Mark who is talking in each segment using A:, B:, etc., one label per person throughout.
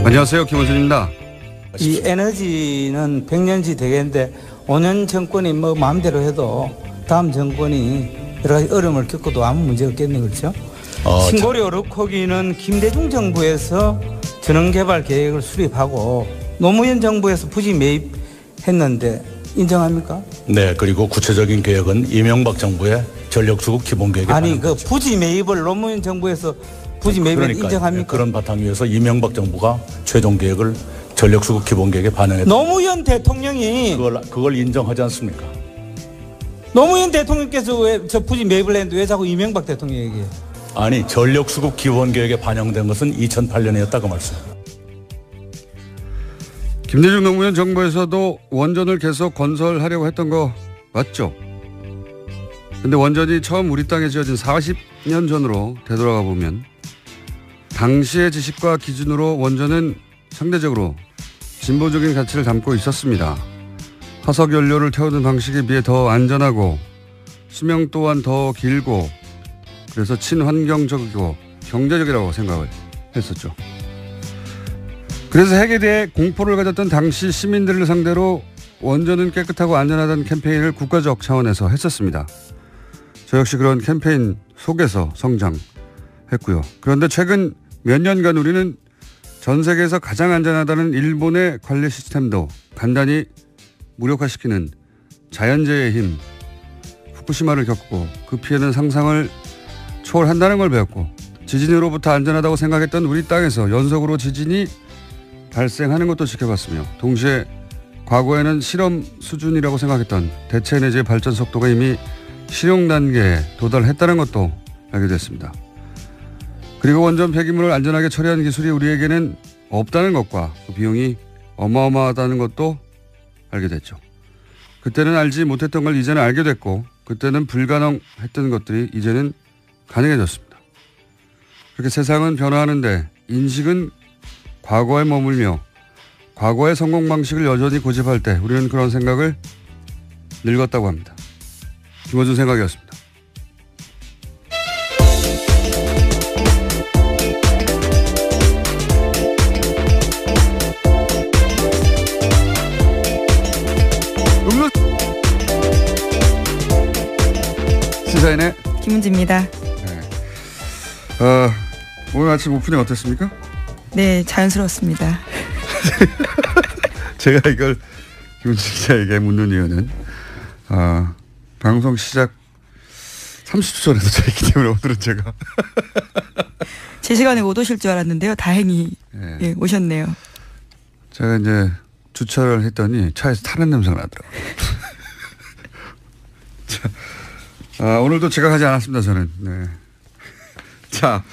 A: 안녕하세요. 김원준입니다.
B: 이 에너지는 100년치 되겠는데 5년 정권이 뭐 마음대로 해도 다음 정권이 여러 가지 어려움을 겪어도 아무 문제 없겠네, 그렇죠? 신고리 오르코기는 김대중 정부에서 전원개발 계획을 수립하고 노무현 정부에서 부지 매입했는데 인정합니까?
C: 네, 그리고 구체적인 계획은 이명박 정부의 전력수급 기본계획에
B: 아니 그 거죠. 부지 매입을 노무현 정부에서 부지 매입을 인정합니까?
C: 그런 바탕 위에서 이명박 정부가 최종 계획을 전력수급 기본계획에 반영했다.
B: 노무현 대통령이
C: 그걸 인정하지 않습니까?
B: 노무현 대통령께서 왜 저 부지 매입을 했는데 왜 자꾸 이명박 대통령 얘기해요?
C: 아니 전력수급 기본계획에 반영된 것은 2008년이었다 그 말씀.
A: 김대중 노무현 정부에서도 원전을 계속 건설하려고 했던 거 맞죠? 근데 원전이 처음 우리 땅에 지어진 40년 전으로 되돌아가 보면 당시의 지식과 기준으로 원전은 상대적으로 진보적인 가치를 담고 있었습니다. 화석 연료를 태우는 방식에 비해 더 안전하고 수명 또한 더 길고 그래서 친환경적이고 경제적이라고 생각을 했었죠. 그래서 핵에 대해 공포를 가졌던 당시 시민들을 상대로 원전은 깨끗하고 안전하다는 캠페인을 국가적 차원에서 했었습니다. 저 역시 그런 캠페인 속에서 성장했고요. 그런데 최근 몇 년간 우리는 전 세계에서 가장 안전하다는 일본의 관리 시스템도 간단히 무력화시키는 자연재해의 힘, 후쿠시마를 겪고 그 피해는 상상을 초월한다는 걸 배웠고 지진으로부터 안전하다고 생각했던 우리 땅에서 연속으로 지진이 발생하는 것도 지켜봤으며 동시에 과거에는 실험 수준이라고 생각했던 대체에너지의 발전 속도가 이미 실용 단계에 도달했다는 것도 알게 됐습니다. 그리고 원전 폐기물을 안전하게 처리하는 기술이 우리에게는 없다는 것과 그 비용이 어마어마하다는 것도 알게 됐죠. 그때는 알지 못했던 걸 이제는 알게 됐고 그때는 불가능했던 것들이 이제는 가능해졌습니다. 그렇게 세상은 변화하는데 인식은 과거에 머물며 과거의 성공 방식을 여전히 고집할 때 우리는 그런 생각을 늙었다고 합니다. 김어준 생각이었습니다. 시사인의
D: 김은지입니다.
A: 네. 오늘 아침 오프닝 어땠습니까?
D: 네, 자연스러웠습니다.
A: 제가 이걸 김은지 기자에게 묻는 이유는 방송 시작 30초 전에 도착했기 때문에 오늘은 제가
D: 제 시간에 못 오실 줄 알았는데요. 다행히 네. 예, 오셨네요.
A: 제가 이제 주차를 했더니 차에서 타는 냄새가 나더라고요. 자, 오늘도 제가 하지 않았습니다. 저는. 네. 자,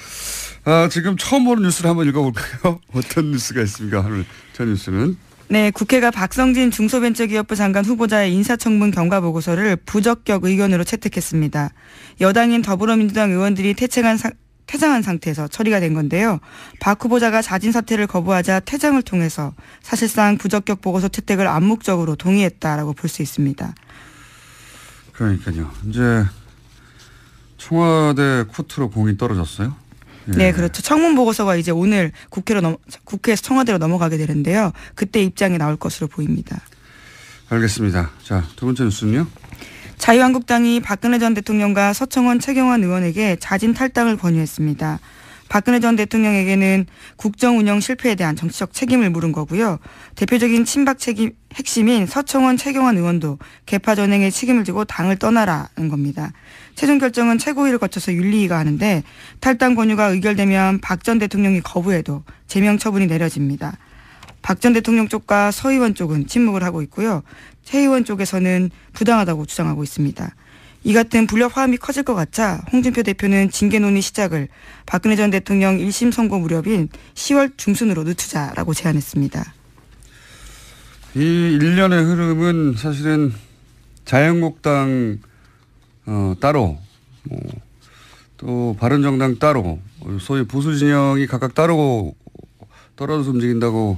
A: 지금 처음 보는 뉴스를 한번 읽어볼까요? 어떤 뉴스가 있습니까? 오늘 첫 뉴스는.
D: 네, 국회가 박성진 중소벤처기업부 장관 후보자의 인사청문 경과보고서를 부적격 의견으로 채택했습니다. 여당인 더불어민주당 의원들이 퇴장한 상태에서 처리가 된 건데요. 박 후보자가 자진 사퇴를 거부하자 퇴장을 통해서 사실상 부적격 보고서 채택을 암묵적으로 동의했다라고 볼 수 있습니다.
A: 그러니까요. 이제 청와대 코트로 공이 떨어졌어요? 예.
D: 네, 그렇죠. 청문 보고서가 이제 오늘 국회에서 청와대로 넘어가게 되는데요. 그때 입장이 나올 것으로 보입니다.
A: 알겠습니다. 자, 두 번째 뉴스는요?
D: 자유한국당이 박근혜 전 대통령과 서청원 최경환 의원에게 자진 탈당을 권유했습니다. 박근혜 전 대통령에게는 국정 운영 실패에 대한 정치적 책임을 물은 거고요. 대표적인 친박 책임 핵심인 서청원 최경환 의원도 개파 전행에 책임을 지고 당을 떠나라는 겁니다. 최종 결정은 최고위를 거쳐서 윤리위가 하는데 탈당 권유가 의결되면 박 전 대통령이 거부해도 제명 처분이 내려집니다. 박 전 대통령 쪽과 서 의원 쪽은 침묵을 하고 있고요. 최 의원 쪽에서는 부당하다고 주장하고 있습니다. 이 같은 불협 화음이 커질 것 같자 홍준표 대표는 징계 논의 시작을 박근혜 전 대통령 1심 선고 무렵인 10월 중순으로 늦추자라고 제안했습니다.
A: 이 일련의 흐름은 사실은 자유한국당 따로 또 바른정당 따로 소위 보수 진영이 각각 따로 떨어져서 움직인다고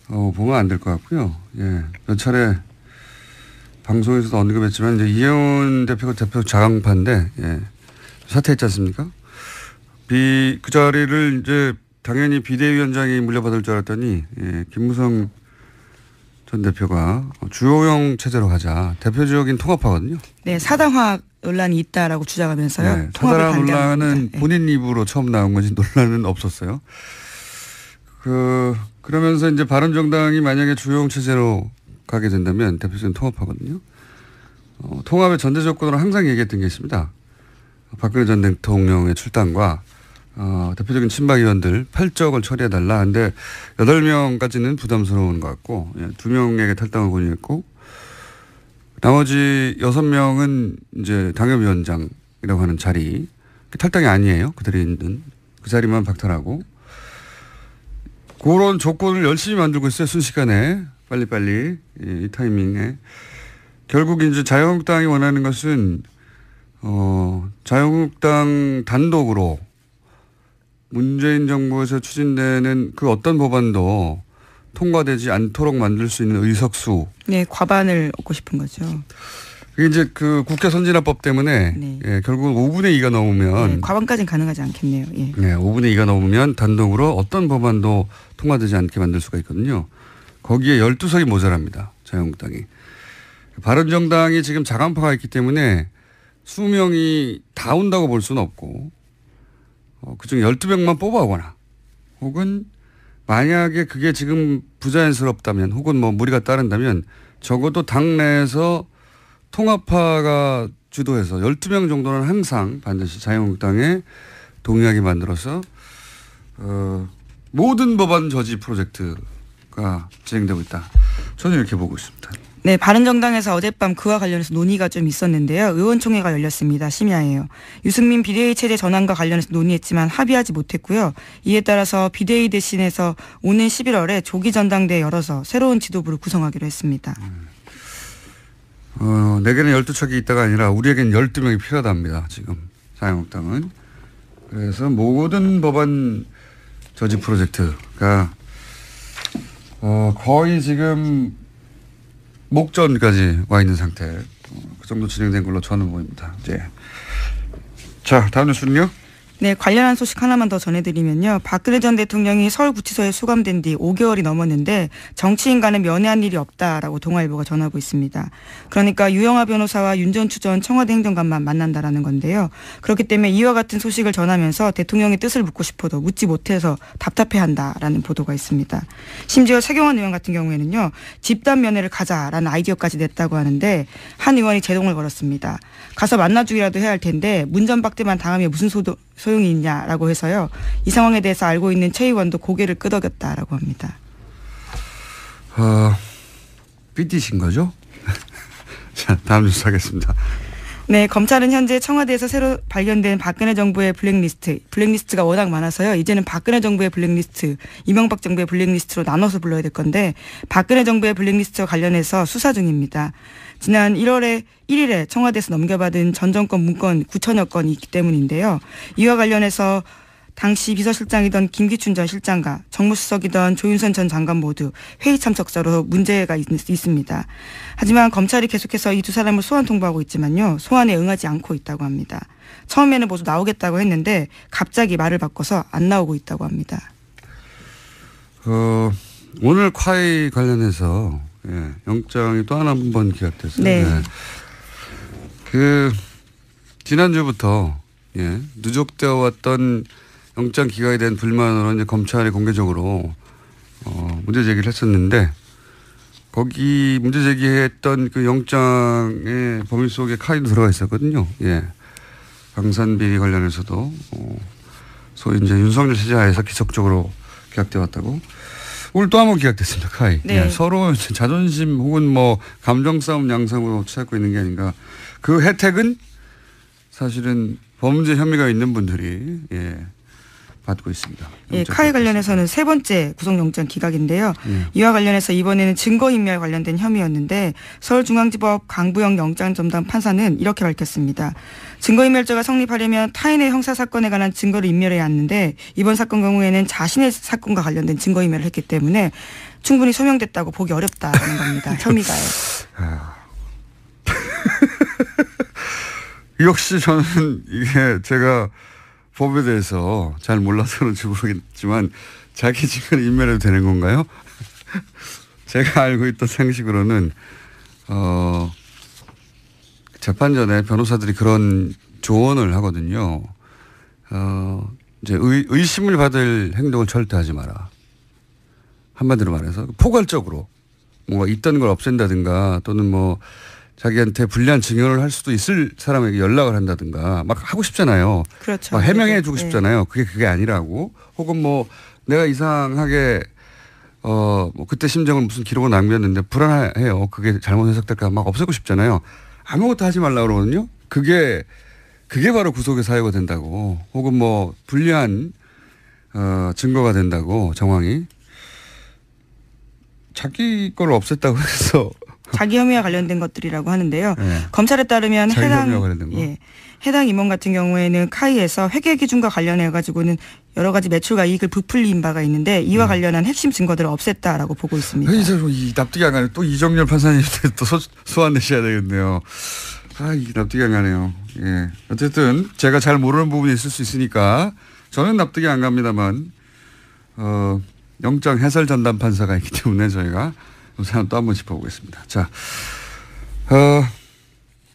A: 보면 안 될 것 같고요. 예, 몇 차례 방송에서도 언급했지만 이제 이혜원 대표가 대표 자강파인데 예. 사퇴했지 않습니까? 그 자리를 이제 당연히 비대위원장이 물려받을 줄 알았더니 예. 김무성 전 대표가 주호영 체제로 가자. 대표적인 통합파거든요.
D: 네, 사당화 논란이 있다라고 주장하면서요.
A: 네, 사당화 논란은
D: 네.
A: 본인 입으로 처음 나온 거지 논란은 없었어요. 그러면서 이제 바른정당이 만약에 주호영 체제로 가게 된다면 대표적인 통합파거든요. 통합의 전제 조건으로 항상 얘기했던 게 있습니다. 박근혜 전 대통령의 출당과 대표적인 친박 의원들 8적을 처리해달라. 근데 8명까지는 부담스러운 것 같고 2명에게 탈당을 권유했고 나머지 6명은 이제 당협위원장이라고 하는 자리 탈당이 아니에요. 그들이 있는 그 자리만 박탈하고 그런 조건을 열심히 만들고 있어요. 순식간에 빨리빨리 이 타이밍에 결국 이제 자유한국당이 원하는 것은 자유한국당 단독으로 문재인 정부에서 추진되는 그 어떤 법안도 통과되지 않도록 만들 수 있는 의석수.
D: 네, 과반을 얻고 싶은 거죠.
A: 그게 이제 그 국회 선진화법 때문에
D: 네.
A: 예, 결국 5분의 2가 넘으면
D: 네, 과반까지는 가능하지 않겠네요. 예.
A: 네, 5분의 2가 넘으면 단독으로 어떤 법안도 통과되지 않게 만들 수가 있거든요. 거기에 12석이 모자랍니다. 자유한국당이. 바른정당이 지금 자간파가 있기 때문에 수명이 다 온다고 볼 수는 없고 그중 12명만 뽑아오거나 혹은 만약에 그게 지금 부자연스럽다면 혹은 뭐 무리가 따른다면 적어도 당내에서 통합파가 주도해서 12명 정도는 항상 반드시 자유한국당에 동의하게 만들어서 모든 법안 저지 프로젝트가 진행되고 있다. 저는 이렇게 보고 있습니다.
D: 네, 바른정당에서 어젯밤 그와 관련해서 논의가 좀 있었는데요. 의원총회가 열렸습니다. 심야에요. 유승민 비대위 체제 전환과 관련해서 논의했지만 합의하지 못했고요. 이에 따라서 비대위 대신해서 오는 11월에 조기 전당대회 열어서 새로운 지도부를 구성하기로 했습니다.
A: 내게는 12척이 있다가 아니라 우리에겐 12명이 필요하답니다. 지금 자유한국당은. 그래서 모든 법안 저지 프로젝트가 거의 지금 목전까지 와 있는 상태. 그 정도 진행된 걸로 저는 보입니다. 이제. 자, 다음 뉴스는요?
D: 네, 관련한 소식 하나만 더 전해드리면요. 박근혜 전 대통령이 서울구치소에 수감된 뒤 5개월이 넘었는데 정치인과는 면회한 일이 없다라고 동아일보가 전하고 있습니다. 그러니까 유영하 변호사와 윤전추 전 청와대 행정관만 만난다라는 건데요. 그렇기 때문에 이와 같은 소식을 전하면서 대통령의 뜻을 묻고 싶어도 묻지 못해서 답답해한다라는 보도가 있습니다. 심지어 최경환 의원 같은 경우에는요. 집단 면회를 가자라는 아이디어까지 냈다고 하는데 한 의원이 제동을 걸었습니다. 가서 만나주기라도 해야 할 텐데 문전박대만 당하면 무슨 소용이 있냐라고 해서요. 이 상황에 대해서 알고 있는 최 의원도 고개를 끄덕였다라고 합니다.
A: 삐띠신 거죠? 자, 다음 뉴스 하겠습니다.
D: 네, 검찰은 현재 청와대에서 새로 발견된 박근혜 정부의 블랙리스트가 워낙 많아서요. 이제는 박근혜 정부의 블랙리스트, 이명박 정부의 블랙리스트로 나눠서 불러야 될 건데 박근혜 정부의 블랙리스트와 관련해서 수사 중입니다. 지난 1일에 청와대에서 넘겨받은 전 정권 문건 9천여 건이 있기 때문인데요. 이와 관련해서 당시 비서실장이던 김기춘 전 실장과 정무수석이던 조윤선 전 장관 모두 회의 참석자로 문제가 있습니다. 하지만 검찰이 계속해서 이 두 사람을 소환 통보하고 있지만요. 소환에 응하지 않고 있다고 합니다. 처음에는 모두 나오겠다고 했는데 갑자기 말을 바꿔서 안 나오고 있다고 합니다.
A: 오늘 콰이 관련해서 영장이 또 한 번 기각됐어요.
D: 네.
A: 지난주부터 누적되어 왔던 영장 기각에 대한 불만으로 이제 검찰이 공개적으로 문제 제기를 했었는데 거기 문제 제기했던 그 영장의 범위 속에 카이도 들어가 있었거든요. 방산 비리 관련해서도 소위 이제 윤석열 체제하에서 기적적으로 기각되어 왔다고. 오늘 또 한 번 기각됐습니다. 카이.
D: 네.
A: 서로 자존심 혹은 뭐 감정 싸움 양상으로 찾고 있는 게 아닌가. 그 혜택은 사실은 범죄 혐의가 있는 분들이 받고 있습니다.
D: 예, 카이 관련해서는 세 번째 구속영장 기각인데요. 이와 관련해서 이번에는 증거인멸 관련된 혐의였는데 서울중앙지법 강부영 영장전담 판사는 이렇게 밝혔습니다. 증거인멸죄가 성립하려면 타인의 형사사건에 관한 증거를 인멸해야 하는데 이번 사건 경우에는 자신의 사건과 관련된 증거인멸을 했기 때문에 충분히 소명됐다고 보기 어렵다는 겁니다. 혐의가요.
A: 역시 저는 이게 제가 법에 대해서 잘 몰라서 그런지 모르겠지만 자기 증언 인멸해도 되는 건가요? 제가 알고 있던 상식으로는 재판 전에 변호사들이 그런 조언을 하거든요. 이제 의심을 받을 행동을 절대 하지 마라. 한마디로 말해서 포괄적으로 뭔가 있던 걸 없앤다든가 또는 뭐 자기한테 불리한 증언을 할 수도 있을 사람에게 연락을 한다든가 막 하고 싶잖아요.
D: 그렇죠.
A: 막 해명해 주고 싶잖아요. 그게 아니라고. 혹은 뭐 내가 이상하게 뭐 그때 심정을 무슨 기록을 남겼는데 불안해요. 그게 잘못 해석될까 막 없애고 싶잖아요. 아무것도 하지 말라고 그러거든요. 그게 바로 구속의 사유가 된다고. 혹은 뭐 불리한 증거가 된다고 정황이. 자기 걸 없앴다고 해서
D: 자기 혐의와 관련된 것들이라고 하는데요.
A: 네.
D: 검찰에 따르면
A: 자기 혐의와 관련된 거.
D: 해당 임원 같은 경우에는 카이에서 회계 기준과 관련해 가지고는 여러 가지 매출과 이익을 부풀린 바가 있는데 이와 관련한 핵심 증거들을 없앴다라고 보고 있습니다.
A: 이 납득이 안 가네. 또 이정렬 판사님한테 또 소환 내셔야 되겠네요. 이 납득이 안 가네요. 예. 어쨌든 제가 잘 모르는 부분이 있을 수 있으니까 저는 납득이 안 갑니다만 영장 해설 전담 판사가 있기 때문에 저희가 이 사람 또 한번 짚어보겠습니다. 자,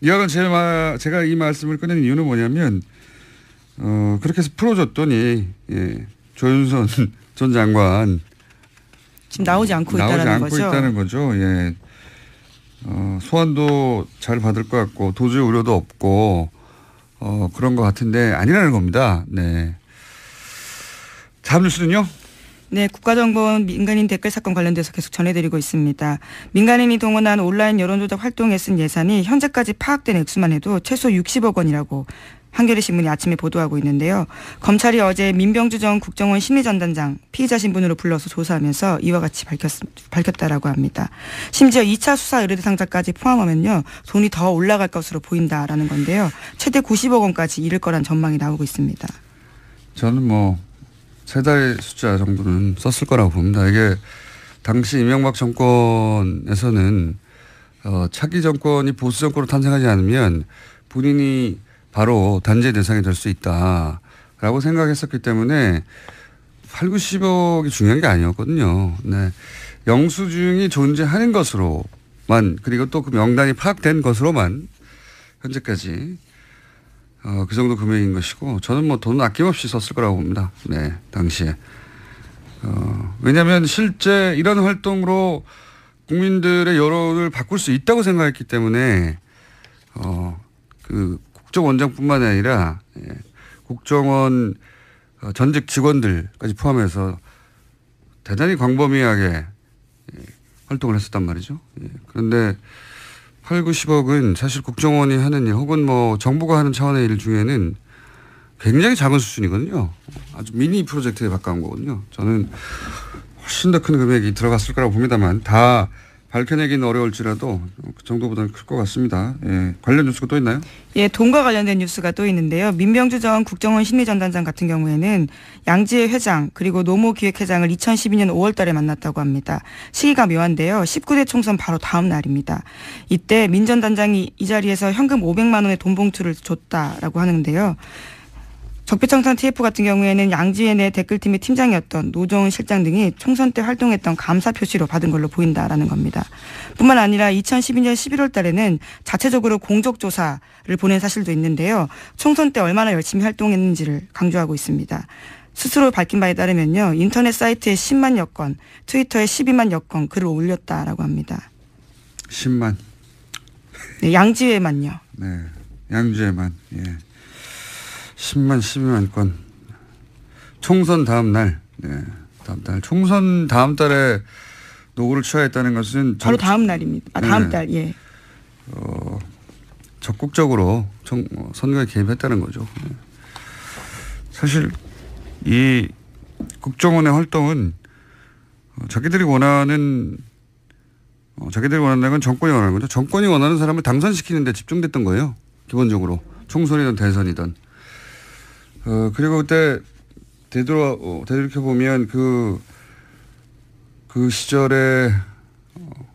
A: 이왕은 제가 이 말씀을 꺼낸 이유는 뭐냐면 그렇게 해서 풀어줬더니 조윤선 전 장관
D: 지금 나오지 않고 있다는
A: 거죠. 예. 소환도 잘 받을 것 같고 도저히 우려도 없고 그런 것 같은데 아니라는 겁니다. 네. 다음 뉴스는요?
D: 네, 국가정보원 민간인 댓글 사건 관련돼서 계속 전해드리고 있습니다. 민간인이 동원한 온라인 여론조작 활동에 쓴 예산이 현재까지 파악된 액수만 해도 최소 60억 원이라고 한겨레 신문이 아침에 보도하고 있는데요. 검찰이 어제 민병주 전 국정원 심리전단장 피의자 신분으로 불러서 조사하면서 이와 같이 밝혔다라고 합니다. 심지어 2차 수사 의뢰 대상자까지 포함하면요. 돈이 더 올라갈 것으로 보인다라는 건데요. 최대 90억 원까지 이를 거란 전망이 나오고 있습니다.
A: 저는 뭐 세 달 숫자 정도는 썼을 거라고 봅니다. 이게 당시 이명박 정권에서는 차기 정권이 보수 정권으로 탄생하지 않으면 본인이 바로 단죄 대상이 될 수 있다라고 생각했었기 때문에 8, 90억이 중요한 게 아니었거든요. 네. 영수증이 존재하는 것으로만 그리고 또 그 명단이 파악된 것으로만 현재까지 그 정도 금액인 것이고 저는 뭐 돈 아낌없이 썼을 거라고 봅니다. 네, 당시에. 왜냐하면 실제 이런 활동으로 국민들의 여론을 바꿀 수 있다고 생각했기 때문에 그 국정원장뿐만 아니라 국정원 전직 직원들까지 포함해서 대단히 광범위하게 활동을 했었단 말이죠. 그런데 8, 90억은 사실 국정원이 하는 일 혹은 뭐 정부가 하는 차원의 일 중에는 굉장히 작은 수준이거든요. 아주 미니 프로젝트에 가까운 거거든요. 저는 훨씬 더 큰 금액이 들어갔을 거라고 봅니다만 다 밝혀내기는 어려울지라도 그 정도보다는 클 것 같습니다. 예. 관련 뉴스가 또 있나요?
D: 예, 돈과 관련된 뉴스가 또 있는데요. 민병주 전 국정원 심리전단장 같은 경우에는 양지회 회장 그리고 노무기획회장을 2012년 5월 달에 만났다고 합니다. 시기가 묘한데요. 19대 총선 바로 다음 날입니다. 이때 민 전 단장이 이 자리에서 현금 500만 원의 돈 봉투를 줬다라고 하는데요. 적폐청산 TF 같은 경우에는 양지회 내 댓글팀의 팀장이었던 노정은 실장 등이 총선 때 활동했던 감사 표시로 받은 걸로 보인다라는 겁니다. 뿐만 아니라 2012년 11월 달에는 자체적으로 공적조사를 보낸 사실도 있는데요. 총선 때 얼마나 열심히 활동했는지를 강조하고 있습니다. 스스로 밝힌 바에 따르면요. 인터넷 사이트에 10만여 건, 트위터에 12만여 건 글을 올렸다라고 합니다.
A: 10만.
D: 네, 양지회만요.
A: 네, 양지회만. 예. 10만, 12만 건. 총선 다음 날. 네. 다음 달. 총선 다음 달에 노고를 취하했다는 것은.
D: 바로 다음 날입니다. 다음 달, 예.
A: 적극적으로 선거에 개입했다는 거죠. 네. 사실 이 국정원의 활동은 자기들이 원하는 건 정권이 원하는 거죠. 정권이 원하는 사람을 당선시키는 데 집중됐던 거예요. 기본적으로. 총선이든 대선이든. 그리고 그때 되돌이켜보면 그 시절에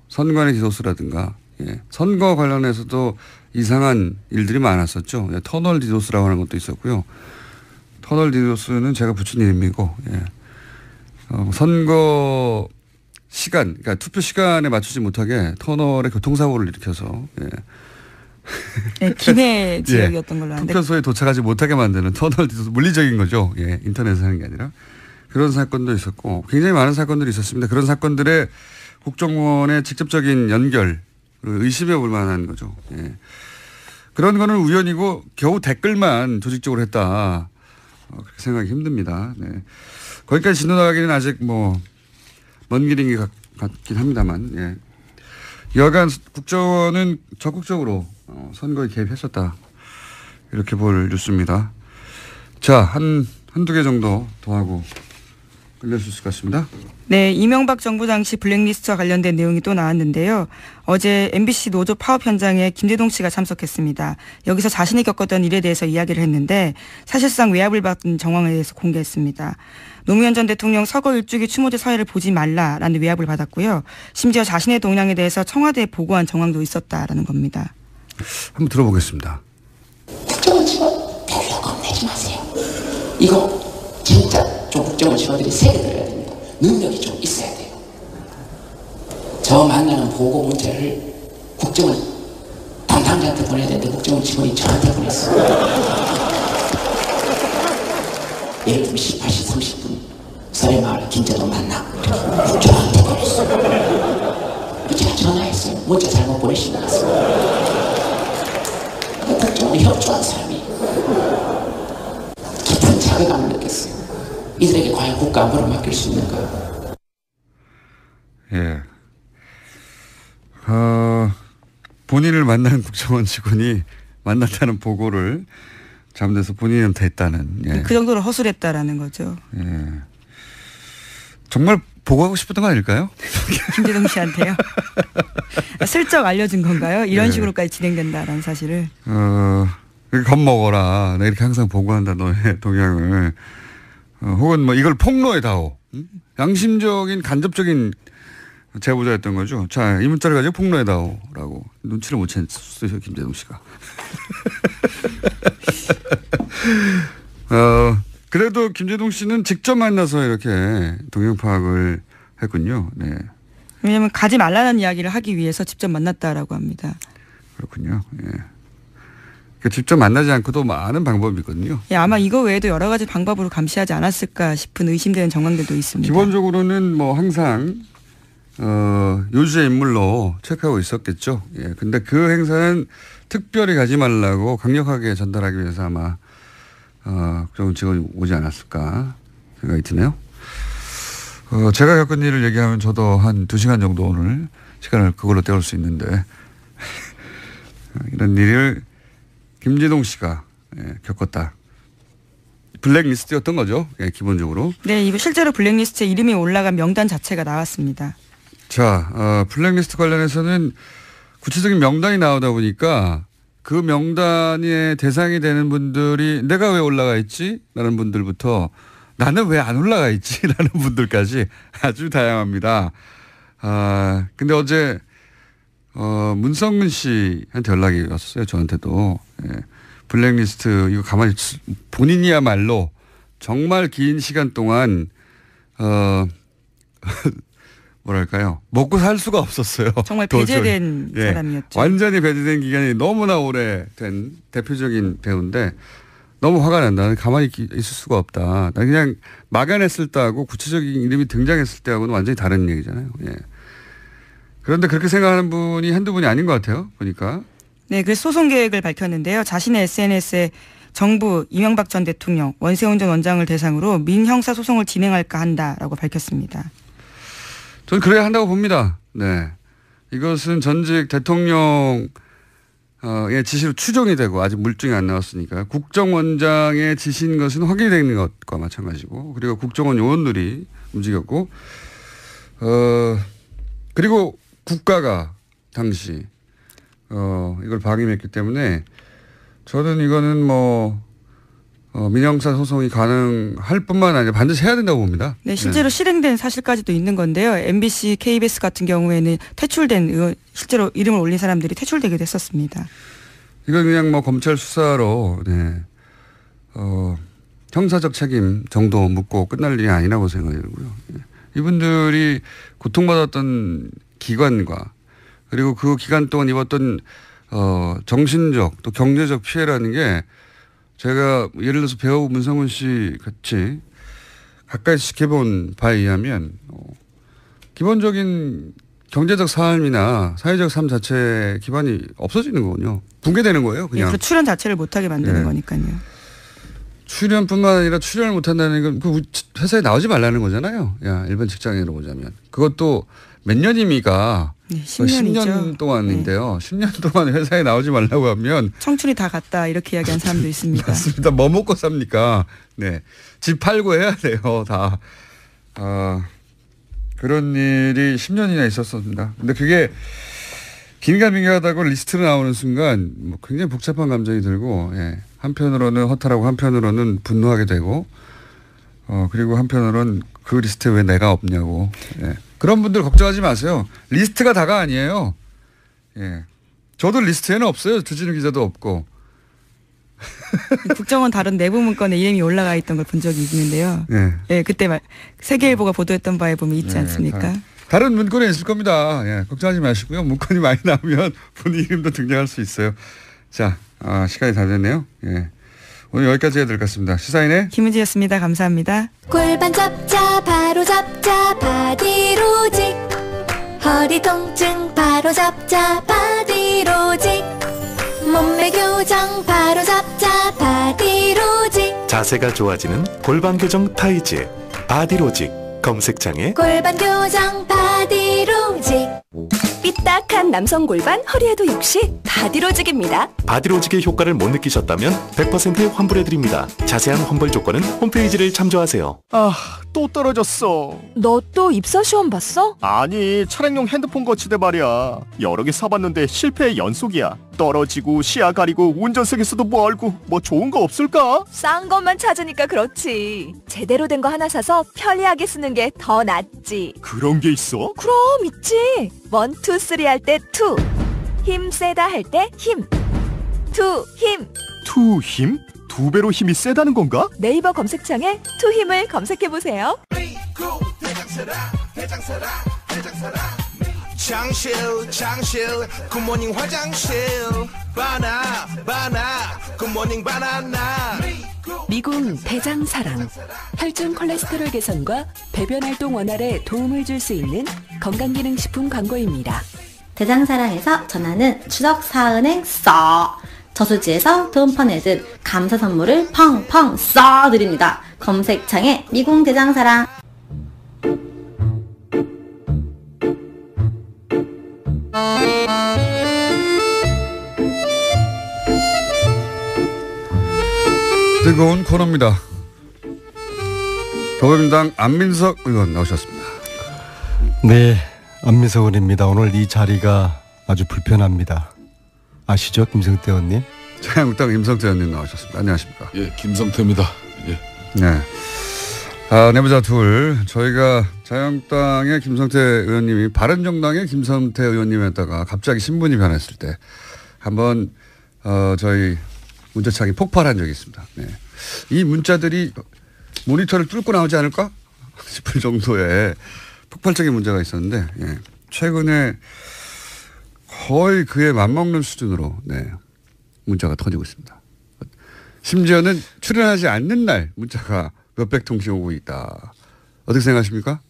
A: 선관위 기소수라든가, 예. 선거 관련해서도 이상한 일들이 많았었죠. 예, 터널 디도스라고 하는 것도 있었고요. 터널 디도스는 제가 붙인 이름이고, 예. 선거 시간, 그러니까 투표 시간에 맞추지 못하게 터널에 교통사고를 일으켜서, 예.
D: 네, 김해 지역이었던 걸로 아는데.
A: 투표소에 도착하지 못하게 만드는 터널 디도스, 물리적인 거죠. 예, 인터넷에 하는 게 아니라. 그런 사건도 있었고, 굉장히 많은 사건들이 있었습니다. 그런 사건들의 국정원의 직접적인 연결, 의심해 볼 만한 거죠. 예. 그런 거는 우연이고 겨우 댓글만 조직적으로 했다. 그렇게 생각하기 힘듭니다. 네. 거기까지 진도나가기는 아직 뭐 먼 길인 것 같긴 합니다만, 예. 여하간 국정원은 적극적으로 선거에 개입했었다. 이렇게 볼 뉴스입니다. 자, 한두 개 정도 더 하고 끝낼 수 있을 것 같습니다.
D: 네, 이명박 정부 당시 블랙리스트와 관련된 내용이 또 나왔는데요. 어제 MBC 노조 파업 현장에 김재동 씨가 참석했습니다. 여기서 자신이 겪었던 일에 대해서 이야기를 했는데 사실상 외압을 받은 정황에 대해서 공개했습니다. 노무현 전 대통령 서거 일주기 추모제 사회를 보지 말라라는 외압을 받았고요. 심지어 자신의 동향에 대해서 청와대에 보고한 정황도 있었다라는 겁니다.
A: 한번 들어보겠습니다.
E: 국정원 직원 별로 겁내지 마세요. 이거 진짜 좀 국정원 직원들이 세게 들어야 됩니다. 능력이 좀 있어야 돼요. 저 만나는 보고 문자를 국정원 담당자한테 보내야 되는데 국정원 직원이 저한테 보냈어요. 예를 들면 18시 30분 서해마을 김재동 만나 저한테 보냈어요. 제가 전화했어요. 문자 잘못 보내신 것 같습니다. 국정원에 협조한 사람이 깊은 자괴감을 느꼈어요. 이들에게 과연 국가 안보를 맡길 수 있는가?
A: 예. 본인을 만난 국정원 직원이 만났다는 보고를 잘못해서 본인한테 했다는. 예.
D: 그 정도로 허술했다라는 거죠.
A: 예. 정말 보고하고 싶었던 거 아닐까요?
D: 김재동 씨한테요. 슬쩍 알려준 건가요? 이런 식으로까지 진행된다라는 사실을.
A: 겁먹어라. 나 이렇게 항상 보고한다 너의 동향을. 혹은 뭐 이걸 폭로해다오. 양심적인 간접적인 제보자였던 거죠. 자, 이 문자를 가지고 폭로해다오라고. 눈치를 못 챘어요, 김재동 씨가. 그래도 김재동 씨는 직접 만나서 이렇게 동향 파악을 했군요. 네.
D: 왜냐하면 가지 말라는 이야기를 하기 위해서 직접 만났다라고 합니다.
A: 그렇군요. 예. 직접 만나지 않고도 많은 방법이 있거든요.
D: 예, 아마 이거 외에도 여러 가지 방법으로 감시하지 않았을까 싶은 의심되는 정황들도 있습니다.
A: 기본적으로는 뭐 항상 요주의 인물로 체크하고 있었겠죠. 예. 근데 그 행사는 특별히 가지 말라고 강력하게 전달하기 위해서 아마 그런 직원이 오지 않았을까 생각이 드네요. 제가 겪은 일을 얘기하면 저도 한 2시간 정도 오늘 시간을 그걸로 때울 수 있는데 이런 일을 김재동 씨가 겪었다. 블랙리스트였던 거죠. 예, 기본적으로.
D: 네, 이거 실제로 블랙리스트에 이름이 올라간 명단 자체가 나왔습니다.
A: 자, 블랙리스트 관련해서는 구체적인 명단이 나오다 보니까 그 명단의 대상이 되는 분들이 내가 왜 올라가 있지? 라는 분들부터 나는 왜 안 올라가 있지? 라는 분들까지 아주 다양합니다. 근데 어제 문성근 씨한테 연락이 왔어요. 저한테도. 예. 블랙리스트 이거 가만히 본인이야말로 정말 긴 시간 동안 뭐랄까요. 먹고 살 수가 없었어요.
D: 정말 배제된
A: 예.
D: 사람이었죠.
A: 완전히 배제된 기간이 너무나 오래된 대표적인 배우인데 너무 화가 난다. 나는 가만히 있을 수가 없다. 나 그냥 막연했을 때하고 구체적인 이름이 등장했을 때하고는 완전히 다른 얘기잖아요. 예. 그런데 그렇게 생각하는 분이 한두 분이 아닌 것 같아요. 보니까.
D: 네, 그래서 소송 계획을 밝혔는데요. 자신의 SNS에 정부 이명박 전 대통령 원세훈 전 원장을 대상으로 민형사 소송을 진행할까 한다라고 밝혔습니다.
A: 저는 그래야 한다고 봅니다. 네. 이것은 전직 대통령의 지시로 추정이 되고 아직 물증이 안 나왔으니까 국정원장의 지시인 것은 확인되는 것과 마찬가지고 그리고 국정원 요원들이 움직였고 그리고 국가가 당시 이걸 방임했기 때문에 저는 이거는 민형사 소송이 가능할 뿐만 아니라 반드시 해야 된다고 봅니다.
D: 네, 실제로 실행된 사실까지도 있는 건데요. MBC, KBS 같은 경우에는 퇴출된 의원, 실제로 이름을 올린 사람들이 퇴출되기도 했었습니다.
A: 이건 그냥 뭐 검찰 수사로 네. 형사적 책임 정도 묻고 끝날 일이 아니라고 생각이 들고요. 이분들이 고통받았던 기관과 그리고 그 기간 동안 입었던 정신적 또 경제적 피해라는 게 제가 예를 들어서 배우 문성훈 씨 같이 가까이 지켜본 바에 의하면 기본적인 경제적 삶이나 사회적 삶 자체 기반이 없어지는 거군요. 붕괴되는 거예요. 그냥.
D: 예, 출연 자체를 못하게 만드는 거니까요.
A: 출연뿐만 아니라 출연을 못한다는 건 그 회사에 나오지 말라는 거잖아요. 야, 일반 직장인으로 보자면. 그것도 몇 년이미가
D: 네, 10년이죠.
A: 10년 동안인데요. 네. 10년 동안 회사에 나오지 말라고 하면
D: 청춘이 다 갔다 이렇게 이야기한 사람도 있습니다.
A: 맞습니다. 뭐 먹고 삽니까? 네, 집 팔고 해야 돼요. 다. 그런 일이 10년이나 있었습니다. 근데 그게 긴가민가하다고 리스트로 나오는 순간 뭐 굉장히 복잡한 감정이 들고 예. 한편으로는 허탈하고 한편으로는 분노하게 되고 그리고 한편으로는 그 리스트에 왜 내가 없냐고 예. 그런 분들 걱정하지 마세요. 리스트가 다가 아니에요. 예. 저도 리스트에는 없어요. 주진우 기자도 없고.
D: 국정원 다른 내부 문건에 이름이 올라가 있던 걸 본 적이 있는데요. 네. 예, 그때 세계일보가 보도했던 바에 보면 있지 않습니까?
A: 다른 문건에 있을 겁니다. 예, 걱정하지 마시고요. 문건이 많이 나오면 본인 이름도 등장할 수 있어요. 자, 시간이 다 됐네요. 예. 오늘 여기까지 해야 될 것 같습니다. 시사인의
D: 김은지였습니다. 감사합니다.
F: 골반 잡자 바로 잡자 바디로직 허리 통증 바로 잡자 바디로직 몸매 교정 바로 잡자 바디로직
G: 자세가 좋아지는 골반 교정 타이즈 바디로직 검색창에
F: 골반 교정 바디로직 삐딱한 남성 골반 허리에도 역시 바디로직입니다.
G: 바디로직의 효과를 못 느끼셨다면 100% 환불해드립니다. 자세한 환불 조건은 홈페이지를 참조하세요.
H: 또 떨어졌어.
F: 너 또 입사 시험 봤어?
H: 아니, 차량용 핸드폰 거치대 말이야. 여러 개 사봤는데 실패의 연속이야. 떨어지고 시야 가리고 운전석에서도 멀고 뭐 좋은 거 없을까?
F: 싼 것만 찾으니까 그렇지. 제대로 된 거 하나 사서 편리하게 쓰는 게 더 낫지.
H: 그런 게 있어?
F: 그럼 있지. 1, 2, 3 할 때 2. 힘 세다 할 때 힘. 2 힘.
H: 2 힘? 2배로 힘이 세다는 건가?
F: 네이버 검색창에 2 힘을 검색해보세요.
I: 장실 굿모닝 화장실 바나 굿모닝 바나나
J: 미궁 대장사랑 혈중 콜레스테롤 개선과 배변 활동 원활에 도움을 줄 수 있는 건강기능식품 광고입니다.
K: 대장사랑에서 전하는 추석 사은행 써 저수지에서 돈 퍼내듯 감사 선물을 펑펑 써드립니다. 검색창에 미궁 대장사랑.
A: 뜨거운 코너입니다. 더불어민주당 안민석 의원 나오셨습니다.
L: 네, 안민석 의원입니다. 오늘 이 자리가 아주 불편합니다. 아시죠, 김성태 의원님?
A: 자유한국당 김성태 의원님 나오셨습니다. 안녕하십니까?
M: 예, 김성태입니다. 예.
A: 네. 내부자 둘, 저희가 자유한국당의 김성태 의원님이 바른정당의 김성태 의원님에다가 갑자기 신분이 변했을 때 한번 저희 문자창이 폭발한 적이 있습니다. 네. 이 문자들이 모니터를 뚫고 나오지 않을까 싶을 정도의 폭발적인 문제가 있었는데 예. 최근에 거의 그에 맞먹는 수준으로 네. 문자가 터지고 있습니다. 심지어는 출연하지 않는 날 문자가 몇백 통씩 오고 있다. 어떻게 생각하십니까?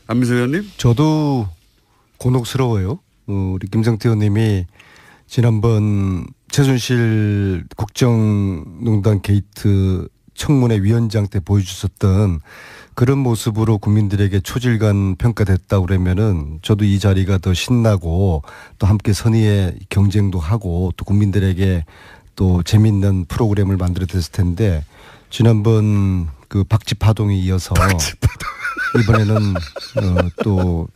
A: 안민석 의원님?
L: 저도 곤혹스러워요. 우리 김성태 의원님이 지난번 최순실 국정농단 게이트 청문회 위원장 때 보여주셨던 그런 모습으로 국민들에게 초질간 평가됐다 그러면은 저도 이 자리가 더 신나고 또 함께 선의의 경쟁도 하고 또 국민들에게 또 재밌는 프로그램을 만들어냈을 텐데 지난번 그 박쥐파동에 이어서 이번에는 또